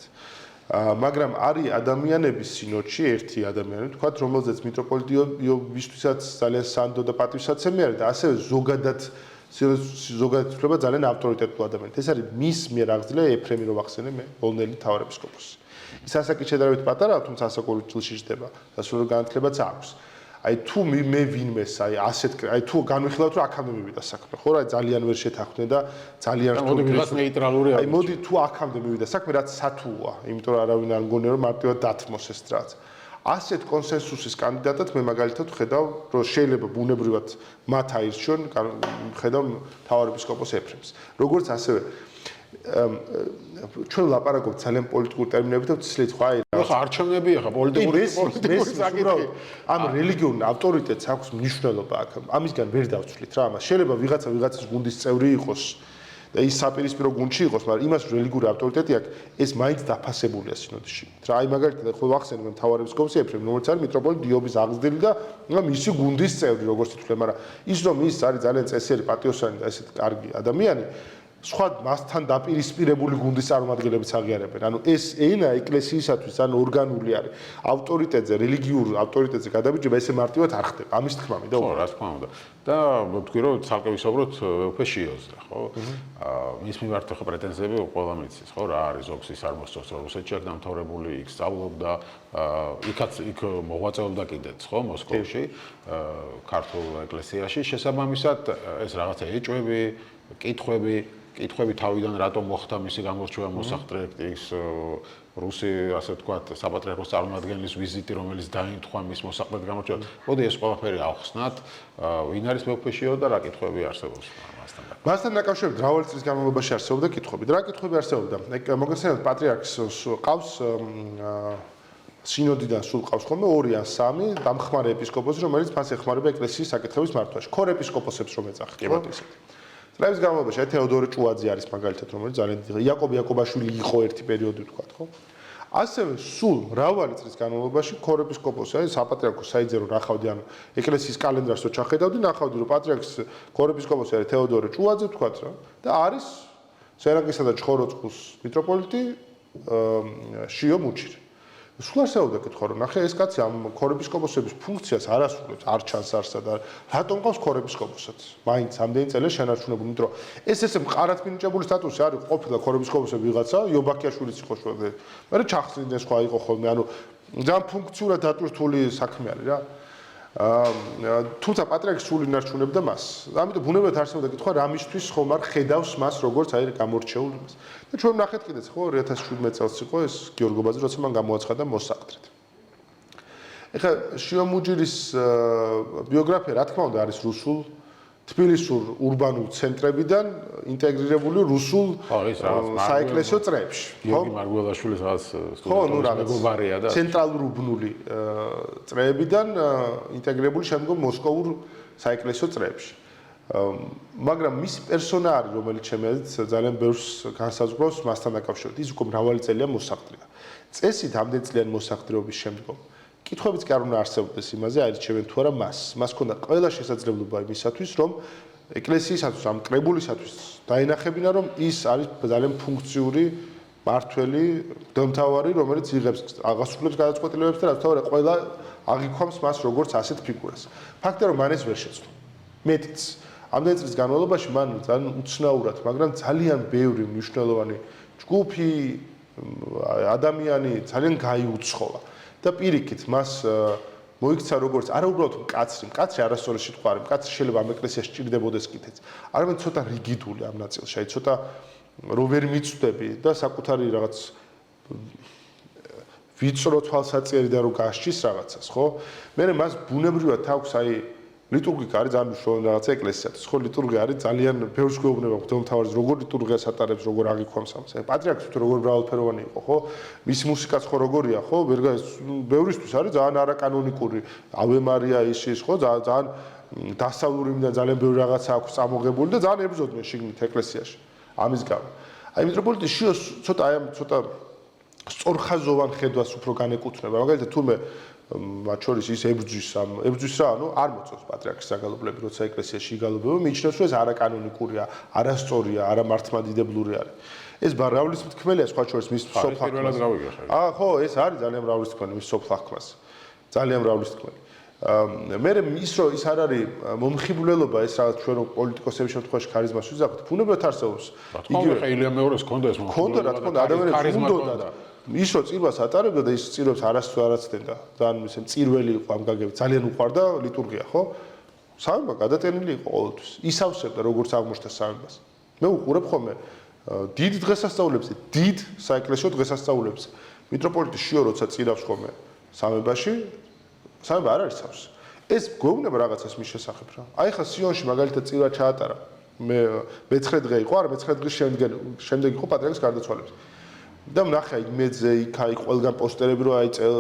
მაგრამ არის ადამიანების სინოდში ერთი ადამიანი, თქვათ, რომელზეც მიტროპოლიტ იობისთვისაც ძალიან სანდო და პატივსაცემი არის და ასევე ზოგადად ზოგადად ითვლება ძალიან ავტორიტეტულ ადამიანად. ეს არის მის მიერ აღზრდილი ეფრემი რო ვახსენე მე, ბოლნელი მთავარეპისკოპოსი. ის ასაკით შედარებით პატარაა, თუმცა ასაკური ჭილში ჯდება და სულ განათლებაც აქვს. აი თუ მე ვინმეს აი თუ განვიხილავთ რომ აქამდე მივიდა საქმე, ხო რა ძალიან ვერ შეთანხმდნენ და ძალიან მოდი ვიღაც ნეიტრალური აი მოდი თუ აქამდე მივიდა საქმე, რაც სათუოა, იმიტომ რომ არავინ არ მგონია რომ მარტივად დათმოს ეს რაც. ასეთ კონსენსუსის კანდიდატად მე მაგალითად ვხედავ, რომ შეიძლება ბუნებრივად მათ აირჩიონ, ვხედავ მთავარეპისკოპოს ეფრემს. როგორც ასევე ჩვენ ლაპარაკობთ ძალიან პოლიტიკურ ტერმინებით და ვცდილით ხო აი ხა არჩევნებია ხა პოლიტიკური საკითხი. ამ რელიგიურ ავტორიტეტს აქვს მნიშვნელობა აქ. ამისგან ვერ დავცვლით რა ამას. შეიძლება ვიღაცის გუნდის წევრი იყოს და ის საპირისპირო გუნდში იყოს, მაგრამ იმას რელიგიური ავტორიტეტი აქვს, ეს მაინც დაფასებულია სინოდში. რა აი მაგალითად ხო ვახსენე მე მთავარეპისკოპოსი ეფრემ, რომელიც არის მიტროპოლიტ დიობის აღზრდილი და მისი გუნდის წევრი, როგორც ითვლება, მაგრამ ის რომ ის არის ძალიან წესიერი, პატიოსანი და ესეთ კარგი ადამიანი, სხვა მასთან დაპირისპირებული გუნდის წარმომადგენლებიც აღიარებენ. ანუ ეს ენა ეკლესიისათვის ძალიან ორგანული არის. ავტორიტეტზე, რელიგიურ ავტორიტეტზე გადაბიჯება ესე მარტივად არ ხდება. ამის თქმა მინდა. ხო, რა თქმა უნდა. და ვთქვი რომ ცალკე ვისაუბროთ უფე შიოზზე, ხო? მის მიმართ ხო პრეტენზიები ყველა მიცის, ხო? რა არის ზოგს ის არ მოსწონს რომ რუსეთში აქ დამთავრებული, იქ სწავლობდა, იქ მოღვაწეობდა კიდეც, ხო, მოსკოვში, ქართულ ეკლესიაში. შესაბამისად ეს რაღაცა ეჭვები, კითხვები თავიდან რატომ მოხდა მისი გამორჩევა მოსახდრექტის რუსი ასე ვთქვათ საპატრიარქოს წარმომადგენლის ვიზიტი რომელიც დაინთხვა მის მოსახდრექტ გამორჩევას. მოდი ეს ყველაფერი ავხსნათ, ვინ არის მეუფეშიო და რა კითხვები არსებობს მასთან. მასთან დაკავშირებით მრავალი წლის განმავლობაში არსებობდა კითხვები. რა კითხვები არსებობდა? მოგესალმებით პატრიარქს ყავს სინოდიდან სულ ყავს ხოლმე 2 ან 3 დამხმარე ეპისკოპოსი, რომელიც მას ეხმარება ეკლესიის საკითხების მართვაში. ქორ ეპისკოპოსებს რომ ეძახი. კი ბატონო. წლების განმავლობაში თეოდორე ჭუაძე არის მაგალითად, რომელიც ძალიან დიდი იაკობი იაკობაშვილი იყო ერთი პერიოდი ვთქვათ, ხო? ასევე სულ მრავალი წლის განმავლობაში ქორ ეპისკოპოსი არის საპატრიარქოს საიძე რომ ნახავდი ან ეკლესიის კალენდარს რო ჩახედავდი, ნახავდი რომ პატრიარქის ქორ ეპისკოპოსი არის თეოდორე ჭუაძე ვთქვათ რა და არის სერაგისა და ჩხოროწყუს მიტროპოლიტი შიო მუჩირი. სულ არსებობდა კითხვა რომ ნახე ეს კაცი ამ ქორ ეპისკოპოსების ფუნქციას არ ასრულებს, არ ჩანს არსა და რატომ ყავს ქორ ეპისკოპოსად? მაინც ამდენი წელი შენარჩუნებული, იმიტომ რომ ეს ესე მყარად მინიჭებული სტატუსი არის, ყოფილა ქორ ეპისკოპოსები ვიღაცა, იობაქიაშვილიც იყო შუაზე. მაგრამ ჩახსნიდნენ სხვა იყო ხოლმე, ანუ ძალიან ფუნქციურად დატვირთული საქმე არის რა. თუმცა პატრიარქი სულ ინარჩუნებდა მას. ამიტომ ბუნებრივად არსებობდა კითხვა რამისთვის ხომ არ ხედავს მას როგორც აი გამორჩეულ იმას. და ჩვენ ვნახეთ კიდეც ხო 2017 წელს იყო ეს გიორგობაძე, როცა მან გამოაცხადა მოსაკრით. ეხლა შიო მუჯირის ბიოგრაფია რა თქმა უნდა არის რუსულ თბილისურ ურბანულ ცენტრებიდან ინტეგრირებული რუსულ საეკლესიო წრეებში. გიორგი მარგველაშვილის რაღაც სტუდენტის მეგობარია და ცენტრალურ უბნული წრეებიდან ინტეგრირებული შემდგომ მოსკოვურ საეკლესიო წრეებში. მაგრამ მისი პერსონალი, რომელიც შემეძ ძალიან ბევრს განსაზღვრავს მასთან დაკავშირებით, ის უკვე მრავალი წელია მოსახდრია. წესით ამდენი წლიანი მოსახდრეობის შემდგომ კითხვებიც კი არ უნდა არსებობდეს იმაზე, აირჩევენ თუ არა მას. მას ჰქონდა ყველა შესაძლებლობა იმისათვის, რომ ეკლესიისათვის, ამ კრებულისათვის დაინახებინა, რომ ის არის ძალიან ფუნქციური მართველი მღვდელმთავარი, რომელიც იღებს აღასრულებს გადაწყვეტილებებს და რაც თავი ყველა აღიქვამს მას როგორც ასეთ ფიგურას. ფაქტია, რომ მან ეს ვერ შეძლო. მეტიც ამდენი წლის განმავლობაში მან ძალიან უცნაურად, მაგრამ ძალიან ბევრი მნიშვნელოვანი ჯგუფი ადამიანი ძალიან გაიუცხოლა. და პირიქით მას მოიქცა როგორც არა უბრალოდ მკაცრი არასწორი სიტყვა არის, მკაცრი შეიძლება ამ ეკლესიაში ჭირდებოდეს კიდეც. არამედ ცოტა რიგიდული ამ ნაწილში, აი ცოტა რო ვერ მიწვდები და საკუთარი რაღაც ვიწრო თვალსაწიერი და რო გასჭის რაღაცას, ხო? მე მას ბუნებრივად აქვს აი ლიტურგიკა არის ძალიან მნიშვნელოვანი რაღაცა ეკლესიათვის. ხო, ლიტურგია არის ძალიან ბევრს გვეუბნება მღვდელმთავარს, როგორ ლიტურგიას ატარებს, როგორ აღიქვამს ამას. აი პატრიარქი თუ როგორ მრავალფეროვანი იყო, ხო? მის მუსიკაც ხო როგორია, ხო? ბევრისთვის არის ძალიან არაკანონიკური. ავე მარია ისის, ხო? ძალიან დასავლური მინდა ძალიან ბევრი რაღაცა აქვს წამოღებული და ძალიან ებრძოდნენ შიგნით ეკლესიაში. ამის გამო. აი მიტროპოლიტი შიოს ცოტა აი ამ ცოტა სწორხაზოვან ხედვას უფრო განეკუთვნება. მაგალითად თურმე მათ შორის ის ებრძვის რა, ანუ არ მოწონს პატრიარქის საგალობლები, როცა ეკლესიაში იგალობება, მიიჩნევს, რომ ეს არაკანონიკურია, არასწორია, არამართლმადიდებლური არის. ეს მრავლისმთქმელია სხვა შორის მის სოფლახმას. პირველად გავიგე ხა. ხო, ეს არის ძალიან მრავლისმთქმელი მის სოფლახმას. ძალიან მრავლისმთქმელი. მე ის რომ ის არ არის მომხიბვლელობა ეს რაღაც ჩვენ რომ პოლიტიკოსების შემთხვევაში ქარიზმას ვიზახოთ, ბუნებრივად არსებობს. იგივე ხელია მეორეს ქონდა ეს ქონდა რა თქმა უნდა ადამიანებს უნდოდა ის რომ წირვას ატარებდა და ის წირვებს არასდროს არ აცდენდა. ძალიან ისე მწირველი იყო ამ გაგებით. ძალიან უყვარდა ლიტურგია, ხო? სამება გადატენილი იყო ყოველთვის. ისავსებდა როგორც აღმოჩნდა სამებას. მე უყურებ ხოლმე დიდ დღესასწაულებზე, დიდ საეკლესიო დღესასწაულებზე. მიტროპოლიტი შიო როცა წირავს ხოლმე სამებაში, სამება არ არის სავსე. ეს გვეუბნება რაღაცას მის შესახებ რა. აი ხა სიონში მაგალითად წირვა ჩაატარა. მე-9 დღე იყო, არა მე-9 დღის შემდეგ იყო პატრიარქის გარდაცვალების. და ვნახე აი მეძე იქ აი ყველგან პოსტერები რომ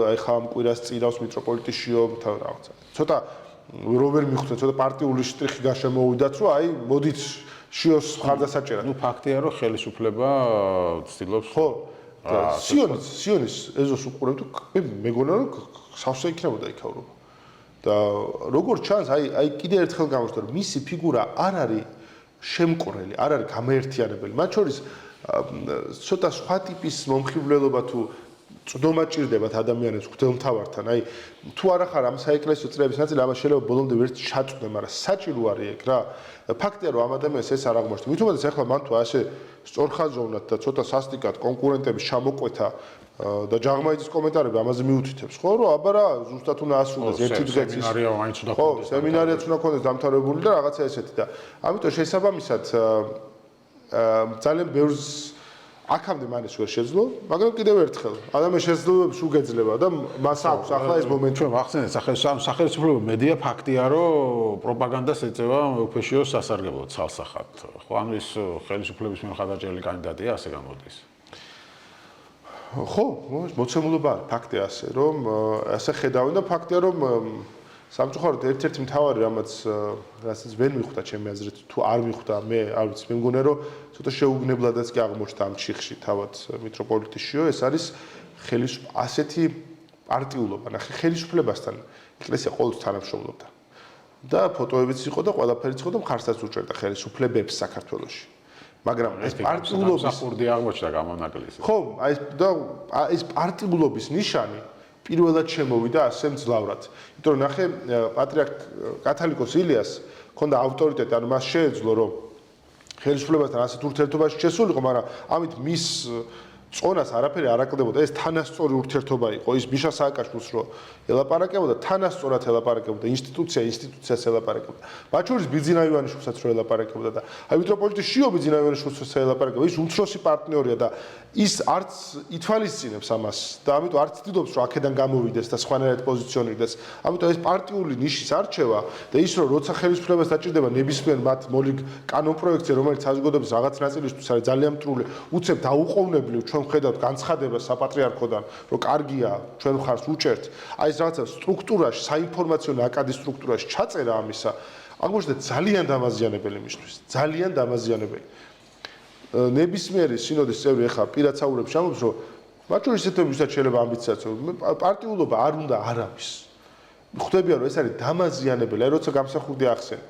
აი ხა ამ კვირას წირავს მიტროპოლიტი შიო რაღაცა. ცოტა რო ვერ მიხვდა, ცოტა პარტიული შტრიხი გაშემოვიდათ, რომ აი მოდით შიოს ხარდასაჭერად. ნუ ფაქტია რომ ხელისუფლება ცდილობს ხო სიონის ეზოს უყურებ და მეგონა რომ სავსე იქნებოდა იქაურობა. და როგორც ჩანს, აი კიდე ერთხელ გამოჩნდა რომ მისი ფიგურა არ არის შემკვრელი, არ არის გამაერთიანებელი. მათ შორის ცოტა სხვა ტიპის მომხიბვლელობა თუ წვდომა ჭირდებათ ადამიანებს ღვთელმთავართან. აი თუ არ ახარ ამ საეკლესიო წრეების ნაწილი, ამას შეიძლება ბოლომდე ვერ ჩაწვდე, მაგრამ საჭირო არის ეგ რა. ფაქტია რომ ამ ადამიანს ეს არ აღმოჩნდა. მით უმეტეს ახლა მან თუ ასე სწორხაზოვნად და ცოტა სასტიკად კონკურენტების ჩამოყვეთა და ჯაღმაიძის კომენტარები ამაზე მიუთითებს, ხო, რომ აბა რა, ზუსტად უნდა ასრულდეს ერთი დღეც ის. სემინარია მაინც უნდა ხო, სემინარიაც უნდა ქონდეს დამთავრებული და რაღაცა ესეთი და ამიტომ შესაბამისად ძალიან ბევრს აქამდე მან ეს ვერ შეძლო, მაგრამ კიდევ ერთხელ ადამიანის შესაძლებლობებს უგეძლება და მას აქვს ახლა ეს მომენტი. ჩვენ ვახსენეთ სახელმწიფო მედია ფაქტია რომ პროპაგანდას ეწევა უფეშიოს სასარგებლოდ ცალსახად. ხო, ანუ ის ხელისუფლების მხარდაჭერილი კანდიდატია, ასე გამოდის. ხო, მოცემულობა არის ფაქტია ასე, რომ ასე ხედავენ და ფაქტია რომ სამწუხაროდ ერთ-ერთი მთავარი რასაც ვერ მიხვდა ჩემი აზრით, თუ არ მიხვდა, მე არ ვიცი, მე მგონია რომ ცოტა შეუგნებლადაც კი აღმოჩნდა ამ ჩიხში თავად მიტროპოლიტი შიო, ეს არის ასეთი პარტიულობა, ნახე ხელისუფლებასთან ეკლესია ყოველთვის თანამშრომლობდა. და ფოტოებიც იყო და ყველაფერიც იყო და მხარსაც უჭერდა ხელისუფლებებს საქართველოში. მაგრამ ეს პარტიულობის საფურდი აღმოჩნდა გამონაკლისი. ხო, ეს პარტიულობის ნიშანი პირველად შემოვიდა ასე მძლავრად. იმიტომ რომ ნახე პატრიარქ კათალიკოს ილიას ქონდა ავტორიტეტი, ანუ მას შეეძლო რომ ხელისუფლებასთან ასეთ ურთიერთობაში შესულიყო, მაგრამ ამით მის წონას არაფერი არ აკლდებოდა. ეს თანასწორი ურთიერთობა იყო, ის მიშა სააკაშვილს რო ელაპარაკებოდა, თანასწორად ელაპარაკებოდა, ინსტიტუციას ელაპარაკებოდა. მათ შორის ბიძინა ივანიშვილსაც რო ელაპარაკებოდა და აი მიტროპოლიტი შიო ბიძინა ივანიშვილსაც ელაპარაკებოდა, ის უმცროსი პარტნიორია და ის არც ითვალისწინებს ამას და ამიტომ არც ცდილობს რომ აქედან გამოვიდეს და სხვანაირად პოზიციონირდეს. ამიტომ ეს პარტიული ნიშის არჩევა და ის რომ როცა ხელისუფლებას დაჭირდება ნებისმიერ მათ მოლიგ კანონპროექტზე, რომელიც საზოგადოების რაღაც ნაწილისთვის არის ძალიან მტრული, უცებ დაუყოვნებლივ ჩვენ ხედავთ განცხადებას საპატრიარქოდან, რომ კარგია, ჩვენ ხარს უჭერთ. აი ეს რაღაცა სტრუქტურაში, საინფორმაციო ნაკადის სტრუქტურაში ჩაწერა ამისა, აღმოჩნდა ძალიან დამაზიანებელი მისთვის, ძალიან დამაზიანებელი. ნებისმიერი სინოდის წევრი ახლა პირად საუბრებს ჩამოდის, რომ მათ შორის ისეთებისაც შეიძლება ამბიციაც, რომ პარტიულობა არ უნდა არავის. ხვდებიან, რომ ეს არის დამაზიანებელი, აი როცა გამსახურდი ახსენე.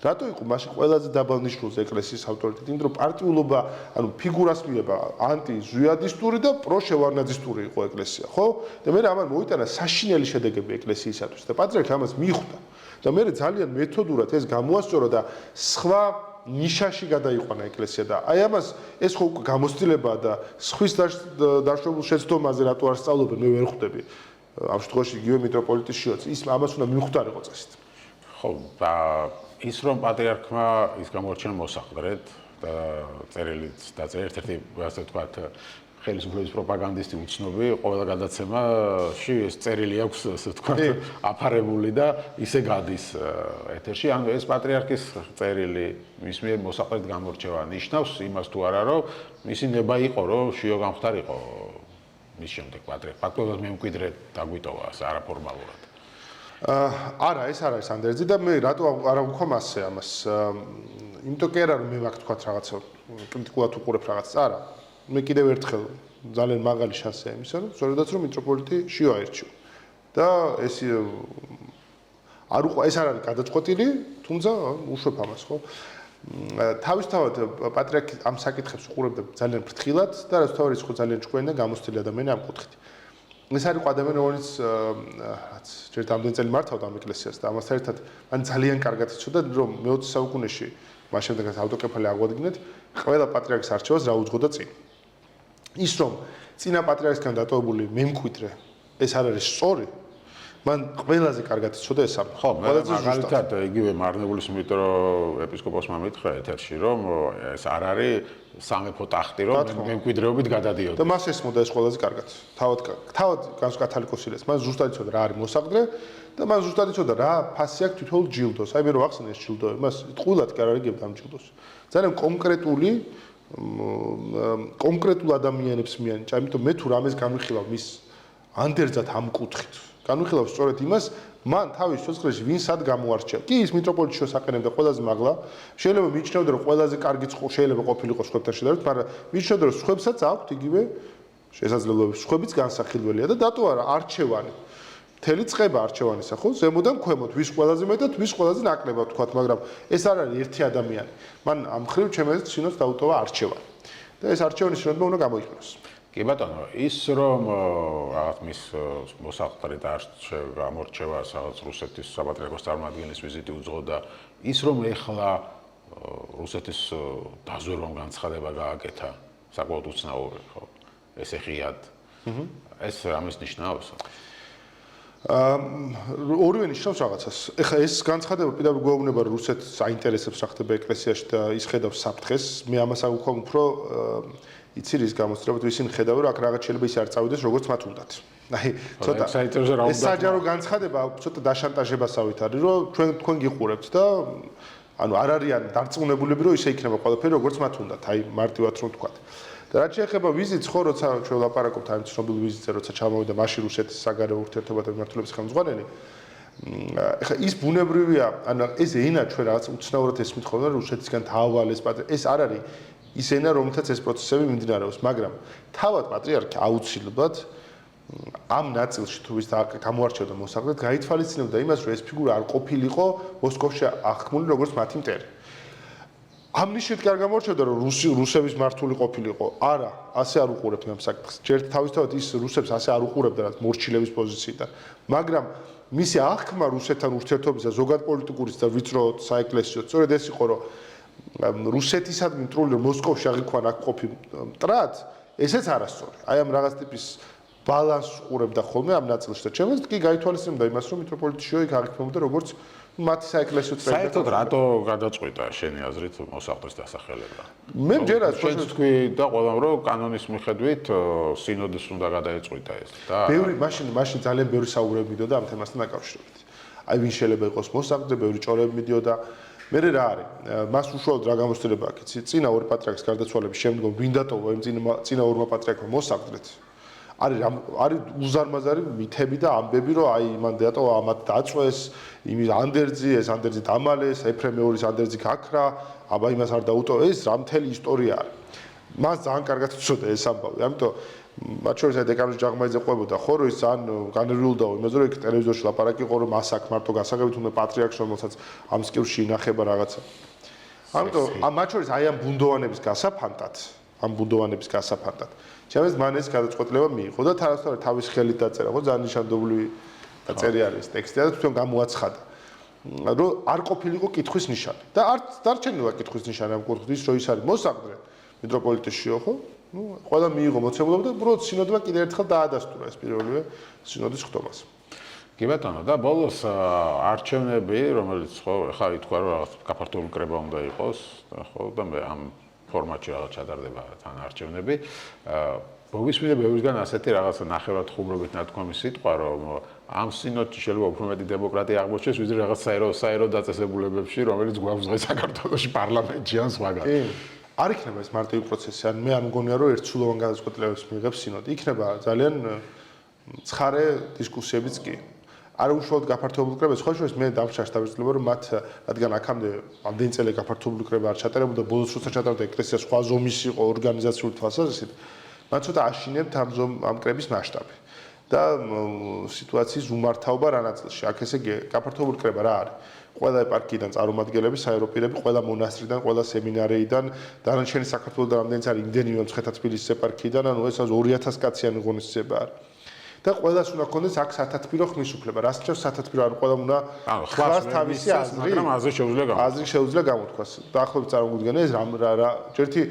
რატო იყო მაშინ ყველაზე დაბალ ნიშნულზე ეკლესიის ავტორიტეტი? იმიტომ რომ პარტიულობა, ანუ ფიგურას მიება ანტიზვიადისტური და პროშევარნაძისტური იყო ეკლესია, ხო? და მე ამან მოიტანა საშინელი შედეგები ეკლესიისათვის და პატრიარქი ამას მიხვდა. და მე ძალიან მეთოდურად ეს გამოასწორა და სხვა ნიშაში გადაიყვანა ეკლესია და აი ამას ეს ხო უკვე გამოცდილებაა და სხვის დაშვებულ შეცდომაზე რატო არ სწავლობენ, მე ვერ ხვდები. ამ შემთხვევაში იგივე მიტროპოლიტი შიოც ის ამას უნდა მიხვდარიყო წესით. ხო, და ის რომ პატრიარქმა ის გამორჩენა მოსახლედ და წერილიც დაწერა ერთ-ერთი ასე ვთქვათ ხელისუფლების პროპაგანდისტი უცნობი ყველა გადაცემაში ეს წერილი აქვს ასე ვთქვათ აფარებული და ისე გადის ეთერში. ანუ ეს პატრიარქის წერილი მის მიერ მოსახლედ გამორჩევა ნიშნავს იმას თუ არა რომ მისი ნება იყო რომ შიო გამختارიყო მის შემდეგ პატრიარქ. ფაქტობრივად მე მკვიდრე დაგვიტოვა ასე არაფორმალურად. არა, ეს არ არის ანდერძი და მე რატო არ ვქო მასე ამას. იმიტომ კი არა რომ მე ვაკ თქვა რაღაცა კრიტიკულად უყურებ რაღაცას, არა. მე კიდევ ერთხელ ძალიან მაღალი შანსია იმისა, რომ სწორედაც რომ მიტროპოლიტი შიო აირჩიო. და ეს ეს არ არის გადაწყვეტილი, თუმცა უშვებ ამას, ხო? თავისთავად პატრიარქი ამ საკითხებს უყურებდა ძალიან ფრთხილად და რაც თავის ხო ძალიან ჭკვიანი და გამოცდილი ადამიანი ამ კუთხით. ეს არის ადამიანი, რომელიც რაც ჯერ რამდენი წელი მართავდა ამ ეკლესიას და ამასთან ერთად მან ძალიან კარგად იცოდა, რომ მე-20 საუკუნეში მას შემდეგაც ავტოკეფალი აღვადგინეთ, ყველა პატრიარქის არჩევას რა უძღოდა წინ. ის რომ წინა პატრიარქისგან დატოვებული მემკვიდრე ეს არ არის სწორი, მან ყველაზე კარგად იცოდა ეს ამ. ხო, მაგალითად იგივე მარნეულის მიტრო ეპისკოპოსმა მითხრა ეთერში, რომ ეს არ არის სამეფო ტახტი, რომ მემკვიდრეობით გადადიოდა. და მას ესმოდა ეს ყველაზე კარგად. თავად კათალიკოსილეს, მას ზუსტად იცოდა რა არის მოსაყდრე და მას ზუსტად იცოდა რა ფასი აქვს თითოეულ ჯილდოს. აი მე რო ახსენე ეს ჯილდოები, მას ტყუილად კი არ არიგებდა ამ ჯილდოს. ძალიან კონკრეტულ ადამიანებს მიანიჭა, ამიტომ მე თუ რამეს განვიხილავ მის ანდერძად ამ კუთხით. განვიხილავ სწორედ იმას, მან თავის სიცოცხლეში ვინ სად გამოარჩია. კი ის მიტროპოლიტი შეასაყენებდა ყველაზე მაღლა, შეიძლება მიიჩნეოდა რომ ყველაზე კარგი შეიძლება ყოფილიყო სხვებთან შედარებით, მაგრამ მიიჩნეოდა რომ სხვებსაც აქვთ იგივე შესაძლებლობები, სხვებიც განსახილველია და დატოვა რა არჩევანი. მთელი წყება არჩევანისა, ხო? ზემოდან ქვემოთ, ვის ყველაზე მეტად, ვის ყველაზე ნაკლებად თქვათ, მაგრამ ეს არ არის ერთი ადამიანი. მან ამ ხრივ ჩემს სინოდს დაუტოვა არჩევანი. და ეს არჩევანი სინოდმა უნდა გამოიყენოს. კი ბატონო, ის რომ რაღაც მის მოსაყდრე გამორჩევა სადაც რუსეთის საპატრიარქოს წარმომადგენლის ვიზიტი უძღოდა, ის რომ ეხლა რუსეთის დაზვერვამ განცხადება გააკეთა, საკმაოდ უცნაური, ხო? ესე ღიად. ეს რამის ნიშნავს? ორივე ნიშნავს რაღაცას. ეხლა ეს განცხადება პირდაპირ გვეუბნება რომ რუსეთს აინტერესებს რა ხდება ეკლესიაში და ის ხედავს საფრთხეს. მე ამას აღვქვამ უფრო იცი რის გამოსწრებით ისინი ხედავენ რომ აქ რაღაც შეიძლება ის არ წავიდეს როგორც მათ უნდათ. აი ცოტა ეს საჯარო განცხადება ცოტა დაშანტაჟებასავით არის რომ თქვენ გიყურებთ და ანუ არ არიან დარწმუნებულები რომ ისე იქნება ყველაფერი როგორც მათ უნდათ. აი მარტივად რომ ვთქვათ. და რაც შეეხება ვიზიტს, ხო, როცა ჩვენ ვლაპარაკობთ ამ ცნობილ ვიზიტზე, როცა ჩამოვიდა მაშინ რუსეთის საგარეო ურთიერთობათა მიმართულების ხელმძღვანელი, ეხლა ის ბუნებრივია, ანუ ეს ენა ჩვენ რაღაც უცნაურად ესმით ხოლმე რუსეთისგან დაავალეს პატრიარქი. ეს არ არის ის ენა, რომელთაც ეს პროცესები მიმდინარეობს, მაგრამ თავად პატრიარქი აუცილებლად ამ ნაწილში თუ ვის გამოარჩევდა მოსაყდრედ, გაითვალისწინებდა იმას, რომ ეს ფიგურა არ ყოფილიყო მოსკოვში აღქმული როგორც მათი მტერი. ამ ნიშნით კი არ გამორჩევდა რომ რუსების მართული ყოფილიყო. არა, ასე არ უყურებთ ამ საკითხს. ჯერ თავისთავად ის რუსებს ასე არ უყურებდა რაც მორჩილების პოზიციიდან. მაგრამ მისი აღქმა რუსეთთან ურთიერთობისა ზოგად პოლიტიკურის და ვიწრო საეკლესიო სწორედ ეს იყო რომ რუსეთისადმი მტრული რომ მოსკოვში აღიქვან აქ ყოფი მტრად, ესეც არასწორი. აი ამ რაღაც ტიპის ბალანსს უყურებდა ხოლმე ამ ნაწილში და ჩემს კი გაითვალისწინებდა იმას რომ მიტროპოლიტი შიო იქ აღიქმებოდა როგორც მათი საეკლესიო წრეები. საერთოდ რატო გადაწყვიტა შენი აზრით მოსაყდრის დასახელება? მე მჯერაც შენ თქვი და ყველამ რომ კანონის მიხედვით სინოდის უნდა გადაეწყვიტა ეს და მაშინ ძალიან ბევრი საუბრები მიდოდა ამ თემასთან დაკავშირებით. აი ვინ შეიძლება იყოს მოსაყდრე, ბევრი ჭორები მიდიოდა. მე რა არის? მას უშუალოდ რა გამოცდილება აქვს? წინა ორი პატრიარქის გარდაცვალების შემდგომ ვინ დატოვა იმ წინა ორმა პატრიარქმა მოსაყდრეთ? არის უზარმაზარი მითები და ამბები რომ აი მან დატოვა ამათ დაწვეს იმის ანდერძი ეს ანდერძი დამალეს ეფრემ მეორის ანდერძი გაქრა აბა იმას არ დაუტოვა ეს რა მთელი ისტორია არის მას ძალიან კარგად იცოდა ეს ამბავი ამიტომ მათ შორის აი დეკანოზი ჯაღმაიძე ყვებოდა ხო რომ ის ძალიან განერვილდაო იმაზე რომ იქ ტელევიზორში ლაპარაკი იყო რომ მას აქ მარტო გასაგებით უნდა პატრიარქს რომელსაც ამ სკილში ინახება რაღაცა ამიტომ მათ შორის აი ამ ბუნდოვანების გასაფანტად ჩემს მან ეს გადაწყვეტილება მიიღო და თანასწორად თავის ხელით დაწერა ხო ძალიან ნიშანდობლივი აწერი არის ტექსტი და თვითონ გამოაცხადა რომ არ ყოფილიყო კითხვის ნიშანი და არც დარჩენილა კითხვის ნიშანი ამ კუთხით ის რომ ის არის მოსაყდრე მიტროპოლიტიშიო ხო ნუ ყველა მიიღო მოცემულობა და უბრალოდ სინოდმა კიდევ ერთხელ დაადასტურა ეს პირველივე სინოდის ხტომას კი ბატონო და ბოლოს არჩევნები რომელიც ხო ხა ითქვა რომ რაღაც გაფართოებული კრება უნდა იყოს ხო და მე ამ ფორმატში რაღაც ჩატარდება თან არჩევნები. მოგისმინე ბევრისგან ასეთი რაღაცა ნახევრად ხუმრობით ნათქვამი სიტყვა, რომ ამ სინოდში შეიძლება უფრო მეტი დემოკრატია აღმოჩნდეს, ვიდრე რაღაც საერო დაწესებულებებში, რომელიც გვაქვს დღეს საქართველოში პარლამენტში ან სხვაგან. კი. არ იქნება ეს მარტივი პროცესი, ან მე არ მგონია, რომ ერთსულოვან გადაწყვეტილებებს მიიღებს სინოდი. იქნება ძალიან ცხარე დისკუსიებიც კი. არ უშუალოდ გაფართოებული კრება, სხვა შორის მე დამშაშ დავეცლება რომ მათ რადგან აქამდე ამდენი წელი გაფართოებული კრება არ ჩატარებოდა, ბოლოს როცა ჩატარდა ეკლესია სხვა ზომის იყო ორგანიზაციული თვალსაზრისით, მათ ცოტა აშინებთ ამ კრების მასშტაბი და სიტუაციის უმართავობა რა ნაწილში. აქ ესე იგი გაფართოებული კრება რა არის? ყველა ეპარქიიდან წარმომადგენლები, საეროპირები, ყველა მონასტრიდან, ყველა სემინარეიდან, დანარჩენი საქართველოს და რამდენიც არის იმდენი მცხეთა თბილისის ეპარქიიდან, ანუ ეს 2000 კაციანი ღონისძიება არის. და ყველას უნდა ქონდეს აქ სათათბირო ხმის უფლება. რას ჭირს სათათბირო? ანუ ყველამ უნდა ხვას თავისი აზრი, მაგრამ აზრი შეუძლია გამოთქვას. დაახლოებით წარმოგვიდგენია ეს რა ერთი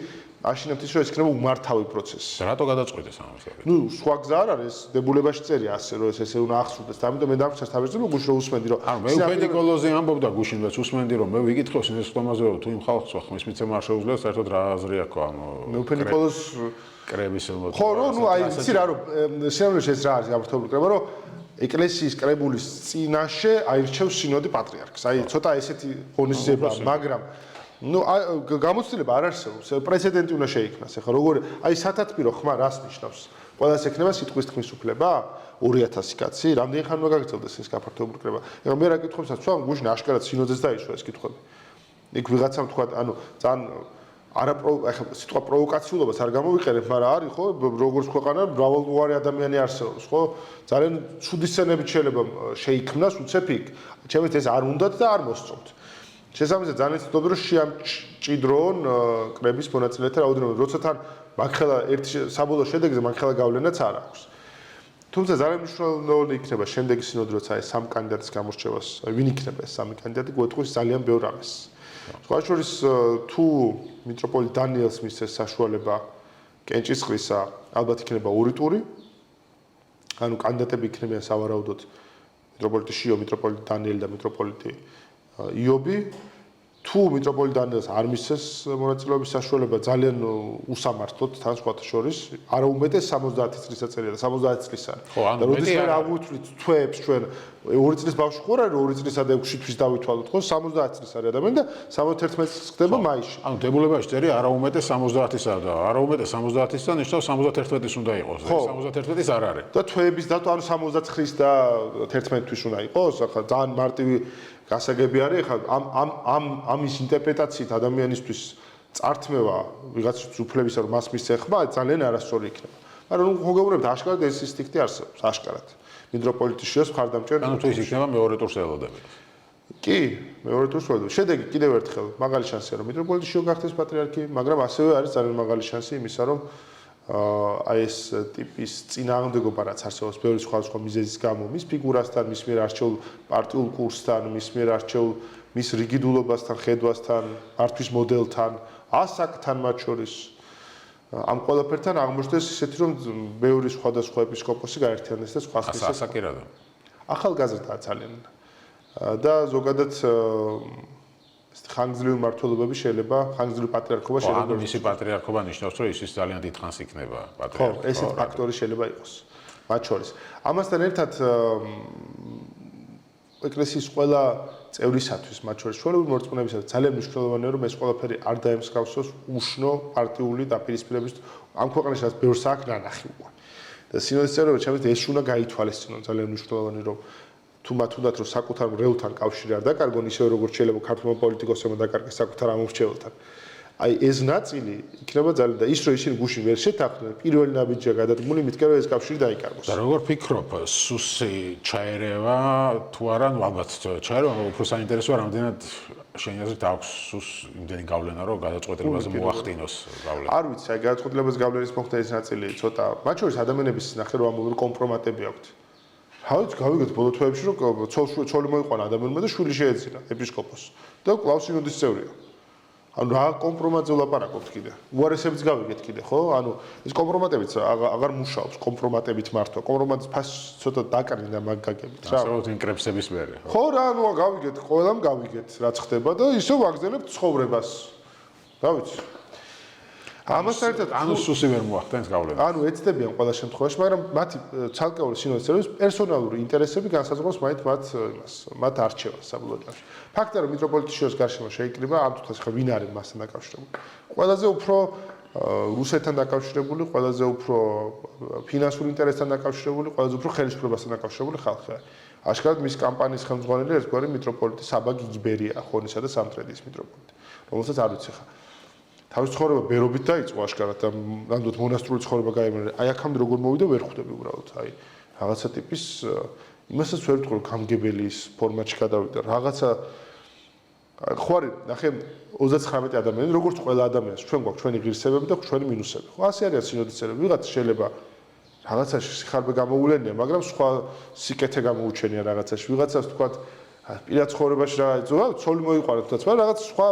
აშინებთ ის რომ ეს იქნება უმართავი პროცესი. რატო გადაწყვიტეს ამას? ნუ სხვა გზა არ არის, დებულებაში წერია ასე რომ ესე უნდა ახსოვდეს. ამიტომ მე დამხსარს თავისუფლად გუშინ რომ usmenდი რომ ანუ მე უფედიკოლოზე ამბობდა გუშინაც usmenდი რომ მე ვიკითხო სინესხდომაზე რომ თუ იმ ხალხს ხმის მიცემა არ შეუძლია საერთოდ რა აზრი აქვს ამ მე უფედიკოლოს კრების ელმოთ. ხო ნუ აი იცი რა რომ შემოვლეშ ეს რა არის აბორტობრივი კრება რომ ეკლესიის კრებულის წინაშე აირჩევს სინოდი პატრიარქს. აი ცოტა ესეთი ღონისძიება, მაგრამ ნუ გამოცდილება არ არსებობს. პრეცედენტი უნდა შეიქმნას. ეხლა როგორ აი სათათბირო ხმა რას ნიშნავს? ყველას ექნება სიტყვის თქმის უფლება? 2000 კაცი, რამდენი ხანი უნდა გაგრძელდეს ეს გაფართოებული კრება? ეხლა მე რა კითხვებსაც ვცვამ, გუშინ აშკარად სინოდეს დაიშვა ეს კითხვები. იქ ვიღაცამ თქვა, ანუ ძალიან ეხლა სიტყვა პროვოკაციულობას არ გამოვიყენებ, მაგრამ არის ხო, როგორც ქვეყანა მრავალგვარი ადამიანი არსებობს, ხო? ძალიან ცუდი სცენები შეიძლება შეიქმნას უცებ იქ. ჩემთვის ეს არ უნდათ და არ მოსწონთ. შესაბამისად ძალიან ცუდობი რომ შეამჭიდრონ კრების მონაწილეთა რაოდენობა, როცა თან მაგხელა ერთ საბოლოო შედეგზე მაგხელა გავლენაც არ აქვს. თუმცა ძალიან მნიშვნელოვანი იქნება შემდეგი სინოდი, როცა ეს სამ კანდიდატის გამორჩევას, ვინ იქნება ეს სამი კანდიდატი, გვეტყვის ძალიან ბევრ რამეს. სხვა შორის თუ მიტროპოლიტ დანიელს მისცეს საშუალება კენჭისყრისა, ალბათ იქნება ორი ტური. ანუ კანდიდატები იქნებიან სავარაუდოდ მიტროპოლიტი შიო, მიტროპოლიტი დანიელი და მიტროპოლიტი იობი. თუ მიტროპოლიტ დანიელს არ მისცეს მონაწილეობის საშუალება, ძალიან უსამართლოდ თან სხვათა შორის, არა უმეტეს 70 წლისაწერია და 70 წლის არის. და როდესაც აღვთვლით თვეებს ჩვენ 2 წლის ბავშვი ხო არის 2 წლისა და 6 თვის დავითვალოთ ხო 70 წლის არის ადამიანი და 71 წლის ხდება მაისში. ანუ დებულებაში წერია არა უმეტეს 70-ისა და არა უმეტეს 70-ისა ნიშნავს 71-ის უნდა იყოს და 71-ის არ არის. და თვეების დატო ანუ 69-ის და 11 თვის უნდა იყოს, ახლა ძალიან მარტივი გასაგები არის, ახლა ამის ინტერპრეტაციით ადამიანისთვის წართმევა ვიღაც უფლებისა რომ მას მისცე ხმა ძალიან არასწორი იქნება. მაგრამ ნუ მოგეუბნებთ აშკარად ეს ინსტინქტი არსებობს, აშკარად. მიტროპოლიტის შიოს მხარდამჭერ. ანუ თუ ის იქნება მეორე ტურს ელოდებით. კი, მეორე ტურს ველოდებით. შედეგი კიდევ ერთხელ მაგალი შანსია რომ მიტროპოლიტის შიო გახდეს პატრიარქი, მაგრამ ასევე არის ძალიან მაგალი შანსი იმისა რომ აი ეს ტიპის წინააღმდეგობა რაც არსებობს ბევრი სხვა მიზეზის გამო, მის ფიგურასთან, მის მიერ არჩეულ პარტიულ კურსთან, მის მიერ არჩეულ მის რიგიდულობასთან, ხედვასთან, მართვის მოდელთან, ასაკთან მათ შორის ამ ყველაფერთან აღმოჩნდეს ისეთი რომ ბევრი სხვადასხვა ეპისკოპოსი გაერთიანდეს და სხვა ხის ასაკი რა და ახალგაზრდაა ძალიან და ზოგადად ხანგრძლივი მმართველობები შეიძლება ხანგრძლივი პატრიარქობა შეიძლება ანუ მისი პატრიარქობა ნიშნავს რომ ის ძალიან დიდ ხანს იქნება პატრიარქი. ხო, ესეთ ფაქტორი შეიძლება იყოს მათ შორის. ამასთან ერთად ეკლესიის ყველა წევრისათვის, მათ შორის ჩვეულებრივი მორწმუნეებისათვის ძალიან მნიშვნელოვანია რომ ეს ყველაფერი არ დაემსგავსოს უშნო პარტიული დაპირისპირების ამ ქვეყანაში რაც ბევრს აქვს ნანახი უკვე. და სინოდის წევრები ჩემთვის ეს უნდა გაითვალისწინონ ძალიან მნიშვნელოვანი რომ თუ მათ უნდათ რომ საკუთარ მრევლთან კავშირი არ დაკარგონ ისე როგორც შეიძლება ქართულმა პოლიტიკოსებმა დაკარგეს საკუთარ ამომრჩეველთან. აი ეს ნაწილი იქნება ძალიან და ის რომ ისინი გუშინ ვერ შეთანხმდნენ პირველი ნაბიჯია გადადგმული მითქე რომ ეს კავშირი დაიკარგოს. და როგორ ფიქრობ სუსი ჩაერევა თუ არა ნუ ალბათ ჩაერევა უფრო საინტერესოა რამდენად შენი აზრით აქვს სუს იმდენი გავლენა რომ გადაწყვეტილებაზე მოახდინოს გავლენა. არ ვიცი აი გადაწყვეტილებას გავლენის მოხდა ეს ნაწილი ცოტა მათ შორის ადამიანების ნახე რომ ამბობენ კომპრომატები აქვთ. თავით გავიგეთ ბოლო თვეებში რომ ცოლი მოიყვანა ადამიანმა და შვილი შეეძინა ეპისკოპოსს და კлау სინოდის წევრია. ანუ რა კომპრომატზე ვლაპარაკობთ კიდე? უარესებიც გავიგეთ კიდე, ხო? ანუ ეს კომპრომატებიც აღარ მუშაობს, კომპრომატებით მართვა. კომპრომატის ფასი ცოტა დაკარგდა მაგ გაგებით რა. ასე ინკრეპსების მერე. ხო რა, ანუ გავიგეთ, ყველამ გავიგეთ რაც ხდება და ისევ ვაგზელებთ ცხოვრებას. რა ვიცი. ამასთან ერთად ანუ სუსი ვერ მოახდენს გავლენა. ანუ ეცდებიან ყველა შემთხვევაში, მაგრამ მათი ცალკეული სინოდის წევრების პერსონალური ინტერესები განსაზღვრავს მათ იმას, მათ არჩევას საბოლოოდ. ფაქტია რომ მიტროპოლიტის შიოს გარშემო შეიკრიბა ამ თვითონ ხა ვინ არის მასთან დაკავშირებული. ყველაზე უფრო რუსეთთან დაკავშირებული, ყველაზე უფრო ფინანსურ ინტერესთან დაკავშირებული, ყველაზე უფრო ხელისუფლებასთან დაკავშირებული ხალხი არის. აშკარად მის კამპანიის ხელმძღვანელი ერთგვარი მიტროპოლიტი საბა გიგიბერია, ხონისა და სამტრედიის მიტროპოლიტი, რომელსაც არ ვიცი ხა. თავის ცხოვრება ბერობით დაიწყო აშკარად და ნამდვილად მონასტრული ცხოვრება გაიმართა. აი აქამდე როგორ მოვიდა ვერ ხვდები უბრალოდ. აი რაღაცა ტიპის იმასაც ვერ ვთქვი რომ გამგებელის ფორმატში გადავიდა. რაღაცა ხო არის, ნახე 39 ადამიანი, როგორც ყველა ადამიანს, ჩვენ გვაქვს ჩვენი ღირსებები და ჩვენი მინუსები. ხო, ასე არის სინოდის წერები. ვიღაც შეიძლება რაღაცაში სიხარბე გამოულენია, მაგრამ სხვა სიკეთე გამოუჩენია რაღაცაში. ვიღაცას თქვა პირად ცხოვრებაში რაღაც ცოლი მოიყვანა თუნდაც, მაგრამ რაღაც სხვა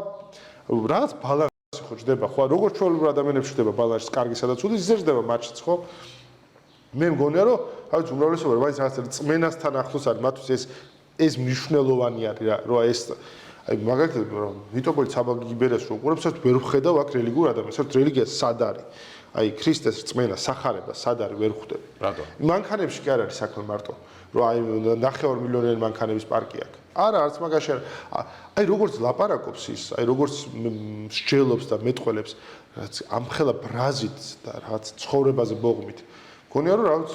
რაღაც ბალანსი ხო ჯდება, ხო როგორც ჩვეულებრივ ადამიანებში ხდება ბალანსი, კარგისა და ცუდის, ისე ჯდება მათშიც, ხო? მე მგონია რომ აი უმრავლესობა მაინც რაღაც წმენასთან ახლოს არის, მათთვის ეს მნიშვნელოვანი არის რა, რომ ეს აი მაგალითად რომ მიტოპოლი საბაგი იბერეს რო უყურებს, ეს ვერ ვხედავ აქ რელიგიურ ადამიანს, ეს რელიგია სად არის? აი ქრისტეს რწმენა, სახარება სად არის ვერ ხვდები. რატო? მანქანებში კი არ არის საქმე მარტო, რომ აი 9 მილიონიანი მანქანების პარკი აქვს. არა, არც მაგაში არ. აი როგორც ლაპარაკობს ის, აი როგორც მსჯელობს და მეტყველებს, რაც ამხელა ბრაზით და რაღაც ცხოვრებაზე ბოღმით. მგონია რომ რაღაც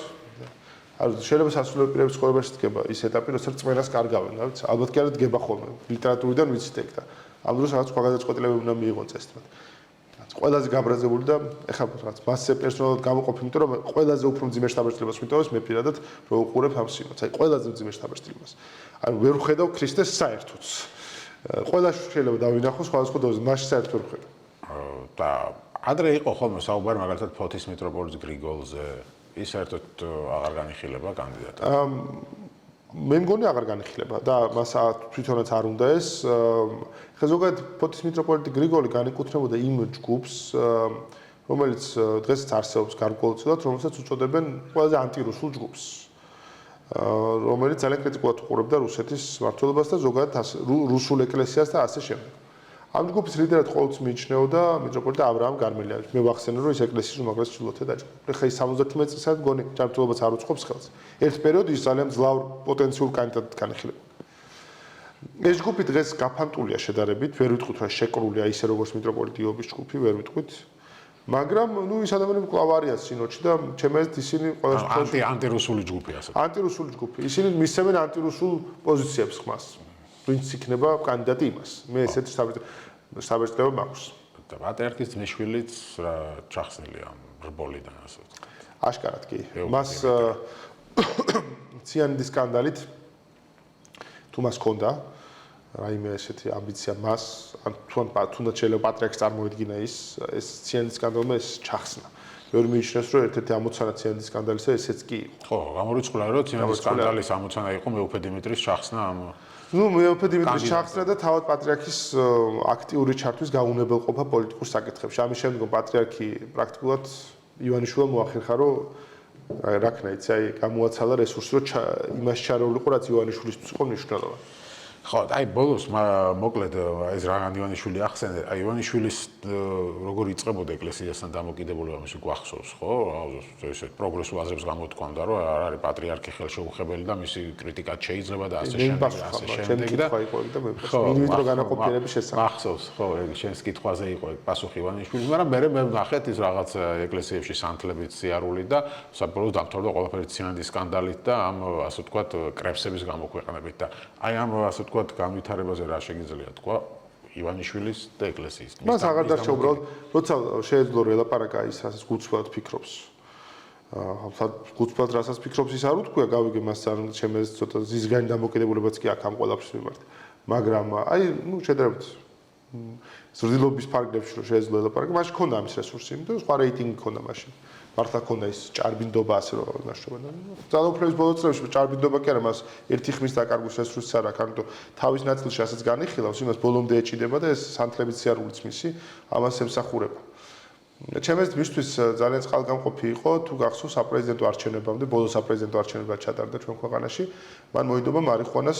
არ შეიძლება სასულიერო პირების ცხოვრებაში დგება ის ეტაპი, როცა რწმენას კარგავენ, რა ვიცი, ალბათ კი არ დგება ხოლმე. ლიტერატურიდან ვიცით ეგ და ამ დროს რაღაც სხვა გადაწყვეტილებები უნდა მიიღონ წესთან. ყველაზე გაბრაზებული და ეხლა რაღაც მასზე პერსონალურად გამოყოფი, იმიტომ რომ ყველაზე უფრო მძიმე შთაბეჭდილებას მიტოვებს მე პირადად რომ უყურებ ამ სინოდს. აი ყველაზე მძიმე შთაბეჭდილებას. აი ვერ ვხედავ ქრისტეს საერთოდ. ყველა შეიძლება დავინახო სხვადასხვა დოზით, მაშინ საერთოდ ვერ ვხედავ. და ადრე იყო ხოლმე საუბარი მაგალითად ფოთის მიტროპოლის გრიგოლზე. ის საერთოდ აღარ განიხილება კანდიდატად. მე მგონი აღარ განიხილება და მას თვითონაც არ უნდა ეს. ხა ზოგადად ფოთის მიტროპოლიტი გრიგოლი განეკუთვნებოდა იმ ჯგუფს, რომელიც დღესაც არსებობს გარკვეულწილად, რომელსაც უწოდებენ ყველაზე ანტირუსულ ჯგუფს. რომელიც ძალიან კრიტიკულად უყურებდა რუსეთის მმართველობას და ზოგადად რუსულ ეკლესიას და ასე შემდეგ. ამ ჯგუფის ლიდერად ყოველთვის მიიჩნეოდა მიტროპოლიტი აბრაამ გარმელიანოვიჩი. მე ვახსენე რომ ის ეკლესიის უმაღლეს ჩილოთე დაჭრა. ხა ის 71 წელს მგონი ჯანმრთელობას არ უწყობს ხელს. ერთ პერიოდში ის ძალიან მძლავრ პოტენციურ კანდიდატად განიხილება. ეს ჯგუფი დღეს გაფანტულია შედარებით, ვერ ვიტყვით რომ შეკრულია ისე როგორც მიტროპოლიტი იობის ჯგუფი, ვერ ვიტყვით. მაგრამ ნუ ის ადამიანები კვლავ არიან სინოდში და ჩემს ისინი ყველა ანტირუსული ჯგუფი ასე. ანტირუსული ჯგუფი. ისინი მისცემენ ანტირუსულ პოზიციებს ხმას. ვინც იქნება კანდიდატი იმას. მე ესეთი საბეჭდება მაქვს. და პატრიარქის ძმისშვილიც რა ჩახსნილია რბოლიდან ასე ვთქვათ. აშკარად კი. მას ციანიდის სკანდალით თუ მას ჰქონდა რაიმე ესეთი ამბიცია მას ან თუნდაც შეიძლება პატრიარქს წარმოედგინა ის ციანიდის სკანდალმა ეს ჩახსნა. ვერ მიიჩნევს რომ ერთ-ერთი ამოცანა ციანიდის სკანდალისა ესეც კი იყო. ხო, გამორიცხულა რომ ციანიდის სკანდალის ამოცანა იყო მეუფე დიმიტრის ჩახსნა ამ ნუ მეუფე დიმიტრის ჩახსნა და თავად პატრიარქის აქტიური ჩართვის გაუნებელყოფა პოლიტიკურ საკითხებში. ამის შემდგომ პატრიარქი პრაქტიკულად ივანიშვილმა მოახერხა რომ რა ქნა იცი აი გამოაცალა რესურსი რომ იმას ჩარეულიყო რაც ივანიშვილისთვის იყო მნიშვნელოვანი. ხო, აი ბოლოს მოკლედ ეს რაგან ივანიშვილი ახსენე, აი ივანიშვილის როგორ იწყებოდა ეკლესიასთან დამოკიდებულება მისი გვახსოვს, ხო? ესეთ პროგრესულ აზრებს გამოთქვამდა, რომ არ არის პატრიარქი ხელშეუხებელი და მისი კრიტიკაც შეიძლება და ასე შემდეგ და ასე შემდეგ და ხო, მინიმუმ განაყოფიერების შესახებ. ახსოვს, ხო, ეგ შენს კითხვაზე იყო ეგ პასუხი ივანიშვილის, მაგრამ მე ნახეთ ის რაღაც ეკლესიებში სანთლებით სიარული და საბოლოოდ დამთავრდა ყველაფერი ციანიდის სკანდალით და ამ ასე ვთქვათ კრებსების გამოქვეყნებით და აი ამ ასე ვთქვათ განვითარებაზე რა შეგიძლია თქვა ივანიშვილის და ეკლესიის. მას აღარ დარჩა უბრალოდ, როცა შეეძლო ელაპარაკა ის რასაც გულწრფელად ფიქრობს. გულწრფელად რასაც ფიქრობს ის არ უთქვია, გავიგე მას ან ჩემს ცოტა ზისგანი დამოკიდებულებაც კი აქვს ამ ყველაფრის მიმართ. მაგრამ აი, ნუ შედარებით ზრდილობის ფარგლებში რომ შეეძლო ელაპარაკა, მაშინ ქონდა ამის რესურსი, იმიტომ რომ სხვა რეიტინგი ქონდა მაშინ. მართლა ქონდა ის ჭარბინდობა ასე რომ ნაშრომად. ძალაუფლების ბოლო წლებში ჭარბინდობა კი არა, მას ერთი ხმის დაკარგვის რესურსიც არ აქვს, ამიტომ თავის ნაწილში ასაც განიხილავს, იმას ბოლომდე ეჭიდება და ეს სანთლებით სიარულიც მისი ამას ემსახურება. ჩემს მისთვის ძალიან წყალგამყოფი იყო თუ გახსოვს საპრეზიდენტო არჩევნებამდე, ბოლო საპრეზიდენტო არჩევნებმა ჩატარდა ჩვენ ქვეყანაში, მან მოიდობა მარიხუანას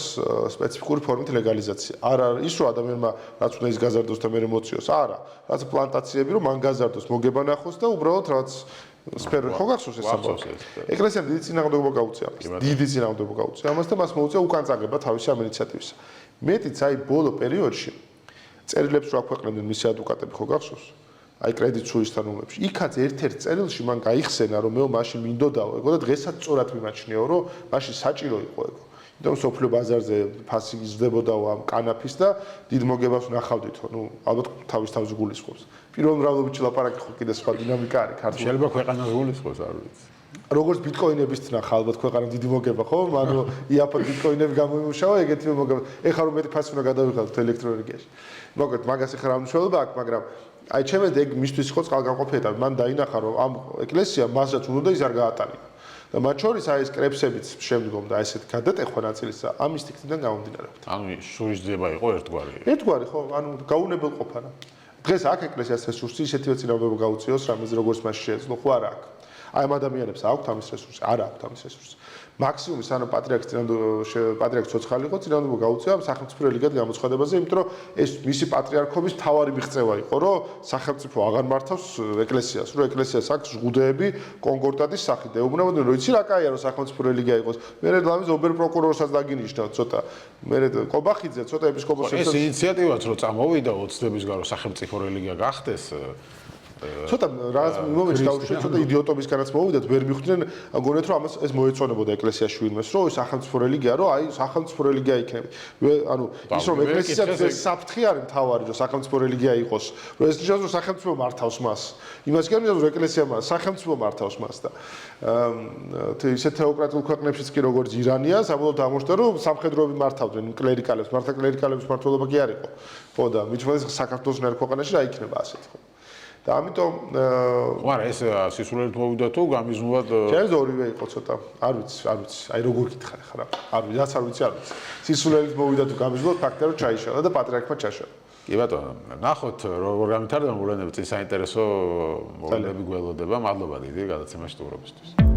სპეციფიკური ფორმით ლეგალიზაცია. არა ის რომ ადამიანმა რაც უნდა ის გაზარდოს და მე მოციოს, არა, რაც პლანტაციები რომ მან გაზარდოს, მოგება ნახოს და უბრალოდ რაც სფერო ხო გახსოვს ეს საბოლოო. ეკლესიამ დიდი წინააღმდეგობა გაუწია. დიდი წინააღმდეგობა გაუწია ამას და მას მოუწია უკან წაგება თავისი ამ ინიციატივისა. მეტიც აი ბოლო პერიოდში წერილებს რო აქვეყნებდნენ მისი ადვოკატები ხო გახსოვს? აი კრედიტ სუისთან ომებში. იქაც ერთ-ერთ წერილში მან გაიხსენა რომ მე მაშინ მინდოდაო ეგო და დღესაც სწორად მიმაჩნიაო რომ მაშინ საჭირო იყო ეგო. იმიტომ რომ სოფლიო ბაზარზე ფასი იზრდებოდაო ამ კანაფის და დიდ მოგებას ვნახავდითო. ნუ ალბათ თავის თავზე გულისხმობს. პირველ მრავლობითი ლაპარაკი ხო კიდე სხვა დინამიკა არის ქართულ. შეიძლება ქვეყანას გულისხმობს არ ვიცი. როგორც ბიტკოინების თნახა ალბათ ქვეყანა დიდი მოგება ხო? ანუ იაფად ბიტკოინები გამოიმუშავა ეგეთივე მოგება. ეხლა რომ მეტი ფასი უნდა გადავიხადოთ ელექტროენერგიაში. მოკლედ მაგას ეხლა რა მნიშვნელობა აქვს, მაგრამ აი ჩემს ეგ მისთვის იყო წყალგამყოფი ეტაპი. მან დაინახა რომ ამ ეკლესიამ მასაც უნდა და ის არ გაატანია. და მათ შორის აი ეს კრებსებიც შემდგომ და ესეთ გადატეხვა ნაწილისა ამ ინსტინქტიდან გამომდინარეობდა. ანუ შურისძიება იყო ერთგვარი. ერთგვარი ხო, ანუ გაუნებელყოფა რა. დღეს აქ ეკლესიას რესურსი ისეთივე წინააღმდეგობა გაუწიოს, რამეზე როგორც მას შეეძლო, ხო არა აქვს. აი ამ ადამიანებს აქვთ ამის რესურსი, არა აქვთ ამის რესურსი. მაქსიმუმ სანამ პატრიარქი ცოცხალი იყო, წინააღმდეგობა გაუწია ამ სახელმწიფო რელიგიად გამოცხადებაზე, იმიტომ რომ ეს მისი პატრიარქობის მთავარი მიღწევა იყო, რომ სახელმწიფო აღარ მართავს ეკლესიას, რომ ეკლესიას აქვს ჟღუდეები კონკორდატის სახით. ეუბნებოდნენ, რომ იცი რა კაია, რომ სახელმწიფო რელიგია იყოს. მე ლამის ობერ პროკურორსაც დაგინიშნავ ცოტა. მე კობახიძე ცოტა ეპისკოპოსი. ეს ინიციატივაც რო წამოვიდა ოცნების გარო სახელმწიფო რელიგია გახდეს ცოტა რაღაც მომენტში დაუშვით, ცოტა იდიოტობისგანაც მოვიდათ, ვერ მიხვდნენ, გონეთ რომ ამას ეს მოეწონებოდა ეკლესიაში ვინმეს, რომ სახელმწიფო რელიგია, რომ აი სახელმწიფო რელიგია იქნება. ანუ ის რომ ეკლესიას საფრთხე არის მთავარი, რომ სახელმწიფო რელიგია იყოს, რომ ეს ნიშნავს, რომ სახელმწიფო მართავს მას. იმას კი არ ნიშნავს, რომ ეკლესია მას, სახელმწიფო მართავს მას და ისეთ თეოკრატიულ ქვეყნებშიც კი როგორც ირანია, საბოლოოდ აღმოჩნდა, რომ სამხედროები მართავდნენ კლერიკალებს, მართლა კლერიკალების მმართველობა კი არ იყო. ხო და მიჩვენეს საქართველოს ნერ ქვეყანაში რა იქნება ასეთ ხო. და ამიტომ მაგრამ ეს სისულელით მოვიდა თუ გამიზნულად ჩემს ორივე იყო ცოტა არ ვიცი აი როგორ გითხარ ხარ არ ვიცი რაც არ ვიცი არ ვიცი სისულელით მოვიდა თუ გამიზნულად ფაქტია რომ ჩაიშალა და პატრიარქმა ჩაშალა კი ბატონო ნახოთ როგორ გამითარდება მოვლენები საინტერესო მოვლენები გველოდება მადლობა დიდი გადაცემაში სტუმრობისთვის